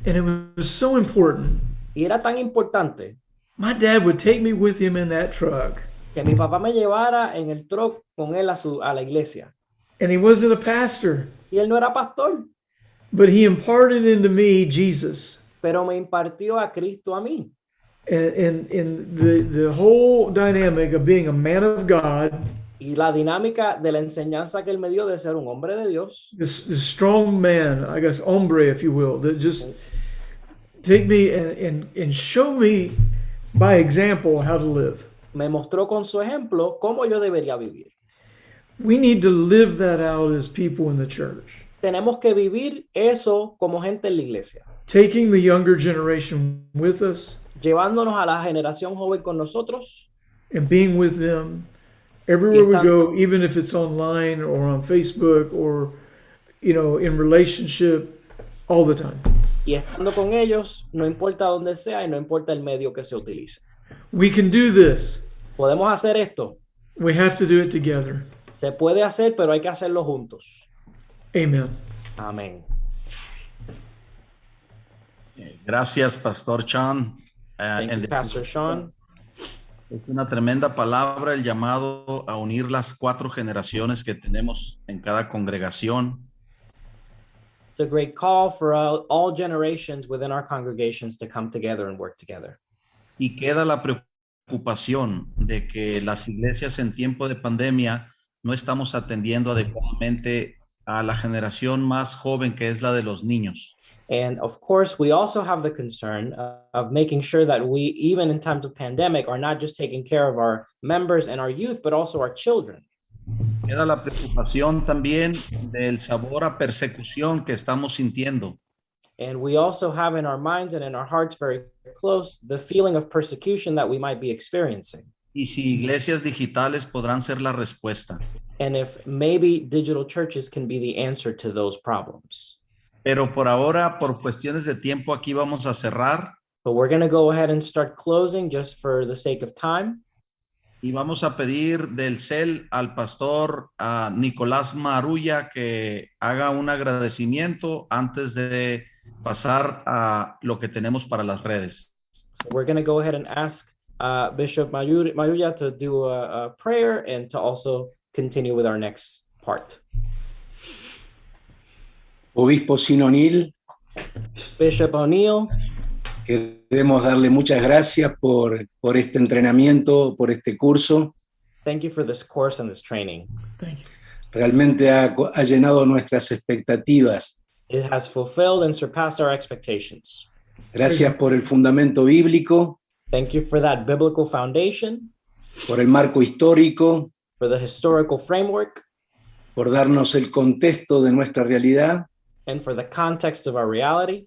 And it was so important. Y era tan importante My dad would take me with him in that truck. que mi papá me llevara en el truck con él a la iglesia. And he wasn't a pastor, Y él no era pastor, but he imparted into me Jesus. pero me impartió a Cristo a mí. And the whole dynamic of being a man of God Y Y la dinámica de la enseñanza que él me dio de ser un hombre de Dios, this strong man, I guess, hombre, if you will, that just take me and show me by example how to live. me mostró con su ejemplo cómo yo debería vivir. We need to live that out as people in the church. Tenemos que vivir eso como gente en la iglesia, Taking the younger generation with us llevándonos a la generación joven con nosotros and being with them everywhere we están- go, even if it's online or on Facebook or, in relationship, all the time. y estando con ellos, no importa dónde sea y no importa el medio que se utilice. We can do this. Podemos hacer esto, We have to do it together. se puede hacer, pero hay que hacerlo juntos. Amen. Amén. Gracias, Pastor Sean. Thank you, Pastor Sean. Es una tremenda palabra el llamado a unir las 4 generaciones que tenemos en cada congregación. It's a great call for all generations within our congregations to come together and work together. Y queda la preocupación de que las iglesias en tiempo de pandemia no estamos atendiendo adecuadamente a la generación más joven, que es la de los niños. And of course, we also have the concern of making sure that we, even in times of pandemic, are not just taking care of our members and our youth, but also our children. Queda la preocupación también del sabor a persecución que estamos sintiendo. And we also have in our minds and in our hearts very close the feeling of persecution that we might be experiencing. Y si iglesias digitales podrán ser la respuesta. And if maybe digital churches can be the answer to those problems. Pero por ahora, por cuestiones de tiempo, aquí vamos a cerrar But we're going to go ahead and start closing just for the sake of time. y vamos a pedir del CEL al pastor Nicolás Marulla que haga un agradecimiento antes de pasar a lo que tenemos para las redes. So we're going to go ahead and ask Bishop Marulla to do a prayer and to also continue with our next part. Obispo Sinonil, Bishop O'Neill, queremos darle muchas gracias por este entrenamiento, por este curso. thank you for this course and this training. Thank you. Realmente ha llenado nuestras expectativas. It has fulfilled and surpassed our expectations. Gracias por el fundamento bíblico, Thank you for that biblical foundation, por el marco histórico, for the historical framework, por darnos el contexto de nuestra realidad and for the context of our reality,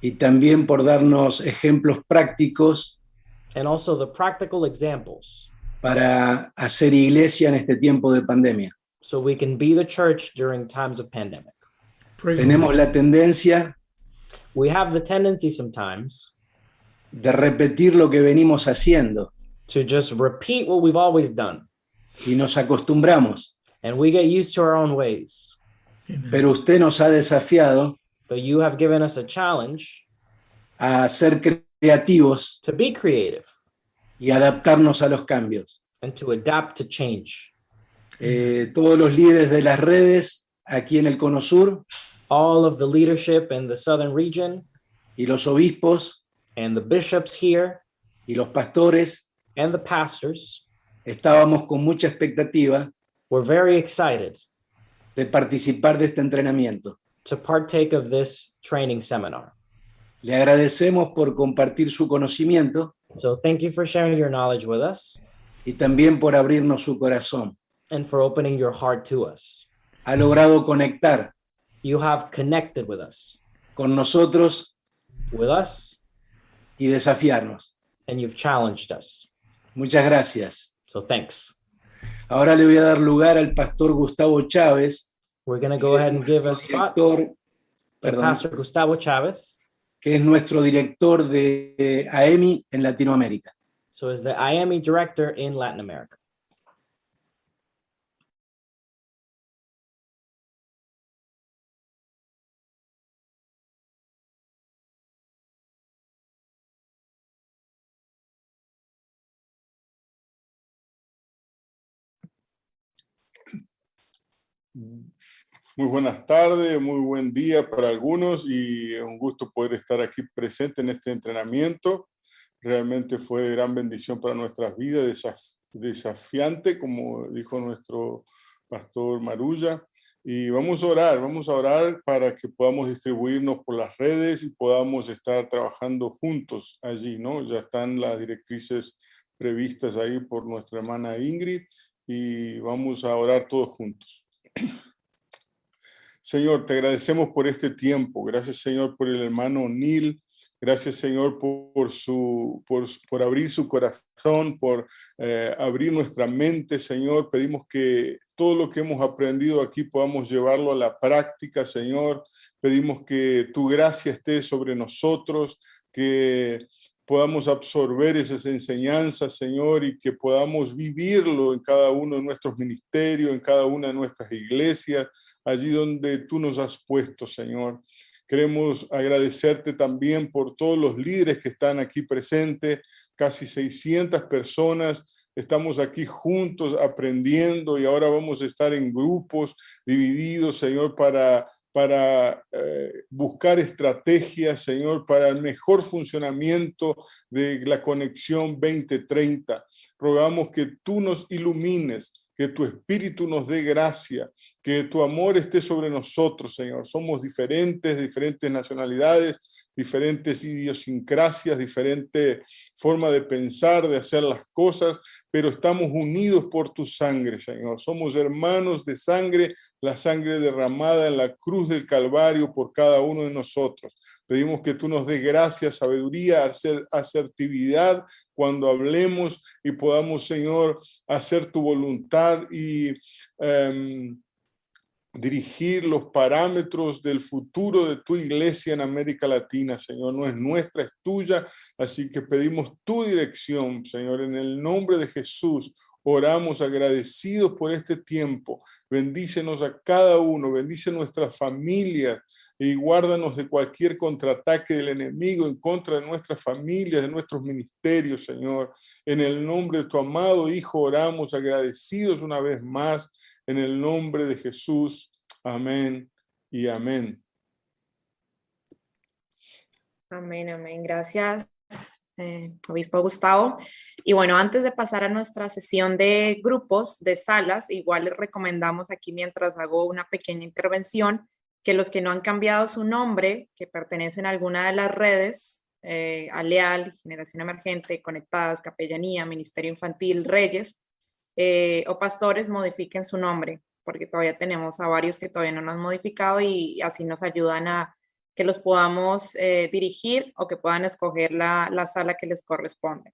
y también por darnos ejemplos prácticos and also the practical examples para hacer iglesia en este tiempo de pandemia. so we can be the church during times of pandemic. Praise Tenemos la tendencia We have the tendency sometimes de repetir lo que venimos haciendo to just repeat what we've always done, y nos acostumbramos, and we get used to our own ways. pero usted nos ha desafiado But you have given us a challenge a ser creativos to be creative y adaptarnos a los cambios. and to adapt to change. Todos los líderes de las redes aquí en el Cono Sur All of the leadership in the southern region y los obispos and the bishops here y los pastores and the pastors estábamos con mucha expectativa were very excited de participar de este entrenamiento. to partake of this training seminar. Le agradecemos por compartir su conocimiento So thank you for sharing your knowledge with us y también por abrirnos su corazón. and for opening your heart to us. Ha logrado conectar You have connected with us y desafiarnos. and you've challenged us. Muchas gracias. So thanks. Ahora le voy a dar lugar al pastor Gustavo Chávez, We're going to go ahead and give a spot to director, perdón, Pastor Gustavo Chavez. que es nuestro director de AEMI en Latinoamérica. So is the IAME director in Latin America. Muy buenas tardes, muy buen día para algunos y es un gusto poder estar aquí presente en este entrenamiento. Realmente fue de gran bendición para nuestras vidas, desafiante, como dijo nuestro pastor Marulla. Y vamos a orar para que podamos distribuirnos por las redes y podamos estar trabajando juntos allí, ¿no? Ya están las directrices previstas ahí por nuestra hermana Ingrid y vamos a orar todos juntos. Señor, te agradecemos por este tiempo. Gracias, Señor, por el hermano Neil. Gracias, Señor, por abrir su corazón, por abrir nuestra mente, Señor. Pedimos que todo lo que hemos aprendido aquí podamos llevarlo a la práctica, Señor. Pedimos que tu gracia esté sobre nosotros, que podamos absorber esas enseñanzas, Señor, y que podamos vivirlo en cada uno de nuestros ministerios, en cada una de nuestras iglesias, allí donde tú nos has puesto, Señor. Queremos agradecerte también por todos los líderes que están aquí presentes, casi 600 personas. Estamos aquí juntos aprendiendo y ahora vamos a estar en grupos divididos, Señor, para buscar estrategias, Señor, para el mejor funcionamiento de la conexión 2030. Rogamos que tú nos ilumines, que tu espíritu nos dé gracia, que tu amor esté sobre nosotros, Señor. Somos diferentes nacionalidades, diferentes idiosincrasias, diferente forma de pensar, de hacer las cosas, pero estamos unidos por tu sangre, Señor. Somos hermanos de sangre, la sangre derramada en la cruz del Calvario por cada uno de nosotros. Pedimos que tú nos des gracia, sabiduría, asertividad cuando hablemos y podamos, Señor, hacer tu voluntad y dirigir los parámetros del futuro de tu iglesia en América Latina, Señor. No es nuestra, es tuya, así que pedimos tu dirección, Señor, en el nombre de Jesús. Oramos agradecidos por este tiempo. Bendícenos a cada uno, bendice nuestras familias y guárdanos de cualquier contraataque del enemigo en contra de nuestras familias, de nuestros ministerios, Señor. En el nombre de tu amado Hijo oramos agradecidos una vez más. En el nombre de Jesús, amén y amén. Amén, amén. Gracias, Obispo Gustavo. Y bueno, antes de pasar a nuestra sesión de grupos, de salas, igual les recomendamos aquí mientras hago una pequeña intervención, que los que no han cambiado su nombre, que pertenecen a alguna de las redes, Aleal, Generación Emergente, Conectadas, Capellanía, Ministerio Infantil, Reyes, o pastores, modifiquen su nombre, porque todavía tenemos a varios que todavía no nos han modificado y así nos ayudan a que los podamos dirigir o que puedan escoger la sala que les corresponde.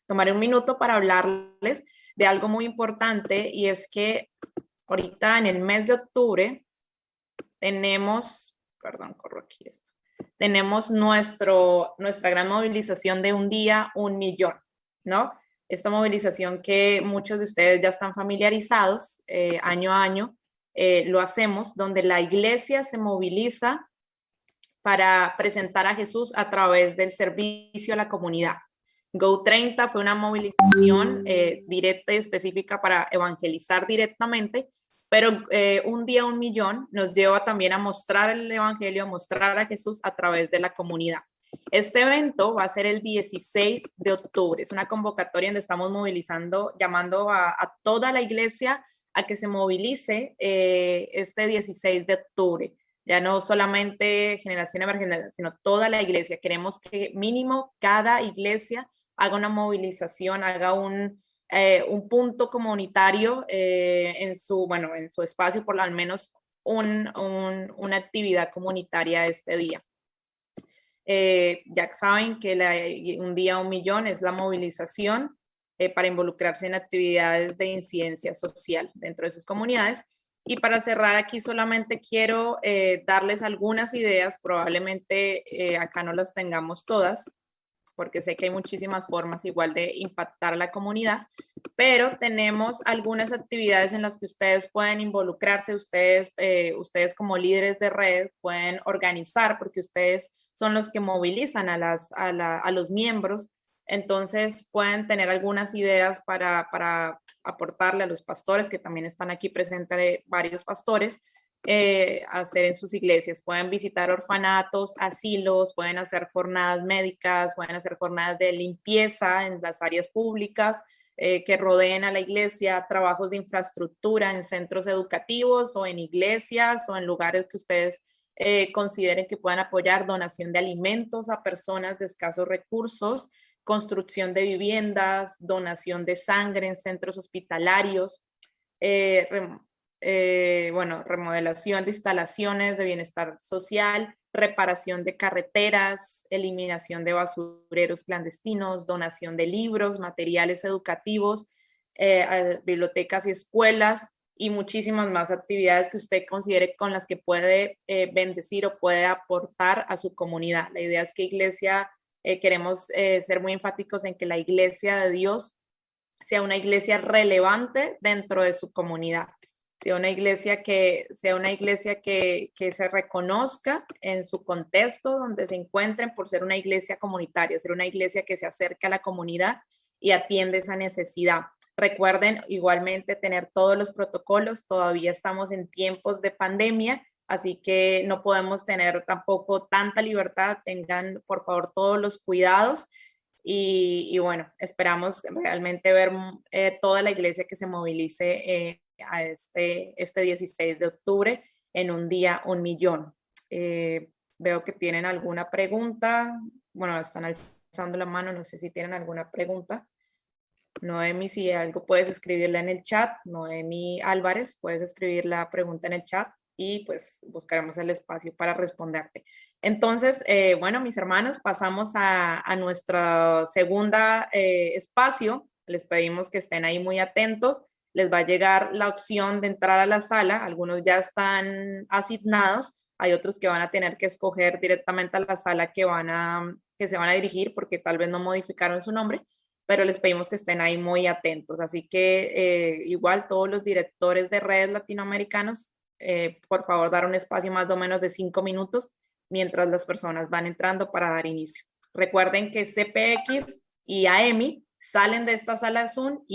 Tomaré un minuto para hablarles de algo muy importante y es que ahorita en el mes de octubre tenemos, tenemos nuestra gran movilización de un día, 1 millón, ¿no? Esta movilización que muchos de ustedes ya están familiarizados, año a año, lo hacemos, donde la iglesia se moviliza para presentar a Jesús a través del servicio a la comunidad. Go 30 fue una movilización directa y específica para evangelizar directamente, pero un día, 1 millón nos lleva también a mostrar el evangelio, a mostrar a Jesús a través de la comunidad. Este evento va a ser el 16 de octubre. Es una convocatoria donde estamos movilizando, llamando a toda la iglesia a que se movilice este 16 de octubre. Ya no solamente Generación Emergente, sino toda la iglesia. Queremos que mínimo cada iglesia haga una movilización, haga un punto comunitario en su espacio, por al menos una actividad comunitaria este día. Ya saben que un día, 1 millón es la movilización para involucrarse en actividades de incidencia social dentro de sus comunidades. Y para cerrar aquí solamente quiero darles algunas ideas, probablemente acá no las tengamos todas, porque sé que hay muchísimas formas igual de impactar a la comunidad, pero tenemos algunas actividades en las que ustedes pueden involucrarse, ustedes como líderes de red pueden organizar, porque ustedes son los que movilizan a los miembros, entonces pueden tener algunas ideas para aportarle a los pastores, que también están aquí presentes varios pastores, hacer en sus iglesias. Pueden visitar orfanatos, asilos, pueden hacer jornadas médicas, pueden hacer jornadas de limpieza en las áreas públicas, que rodeen a la iglesia, trabajos de infraestructura en centros educativos o en iglesias o en lugares que ustedes consideren que puedan apoyar, donación de alimentos a personas de escasos recursos, construcción de viviendas, donación de sangre en centros hospitalarios, remodelación de instalaciones de bienestar social, reparación de carreteras, eliminación de basureros clandestinos, donación de libros, materiales educativos, bibliotecas y escuelas, y muchísimas más actividades que usted considere con las que puede bendecir o puede aportar a su comunidad. La idea es que iglesia, queremos ser muy enfáticos en que la iglesia de Dios sea una iglesia relevante dentro de su comunidad, sea una iglesia que se reconozca en su contexto donde se encuentren por ser una iglesia comunitaria, ser una iglesia que se acerca a la comunidad y atiende esa necesidad. Recuerden igualmente tener todos los protocolos, todavía estamos en tiempos de pandemia, así que no podemos tener tampoco tanta libertad, tengan por favor todos los cuidados y bueno, esperamos realmente ver toda la iglesia que se movilice a este 16 de octubre en un día 1 millón. Veo que tienen alguna pregunta, bueno, están alzando la mano, no sé si tienen alguna pregunta. Noemi, si algo puedes escribirla en el chat. Noemi Álvarez, puedes escribir la pregunta en el chat y pues buscaremos el espacio para responderte. Entonces, bueno, mis hermanos, pasamos a nuestro segunda espacio. Les pedimos que estén ahí muy atentos. Les va a llegar la opción de entrar a la sala. Algunos ya están asignados. Hay otros que van a tener que escoger directamente a la sala que se van a dirigir porque tal vez no modificaron su nombre, pero les pedimos que estén ahí muy atentos. Así que igual todos los directores de redes latinoamericanos, por favor, dar un espacio más o menos de 5 minutos mientras las personas van entrando para dar inicio. Recuerden que CPX y AEMI salen de esta sala Zoom y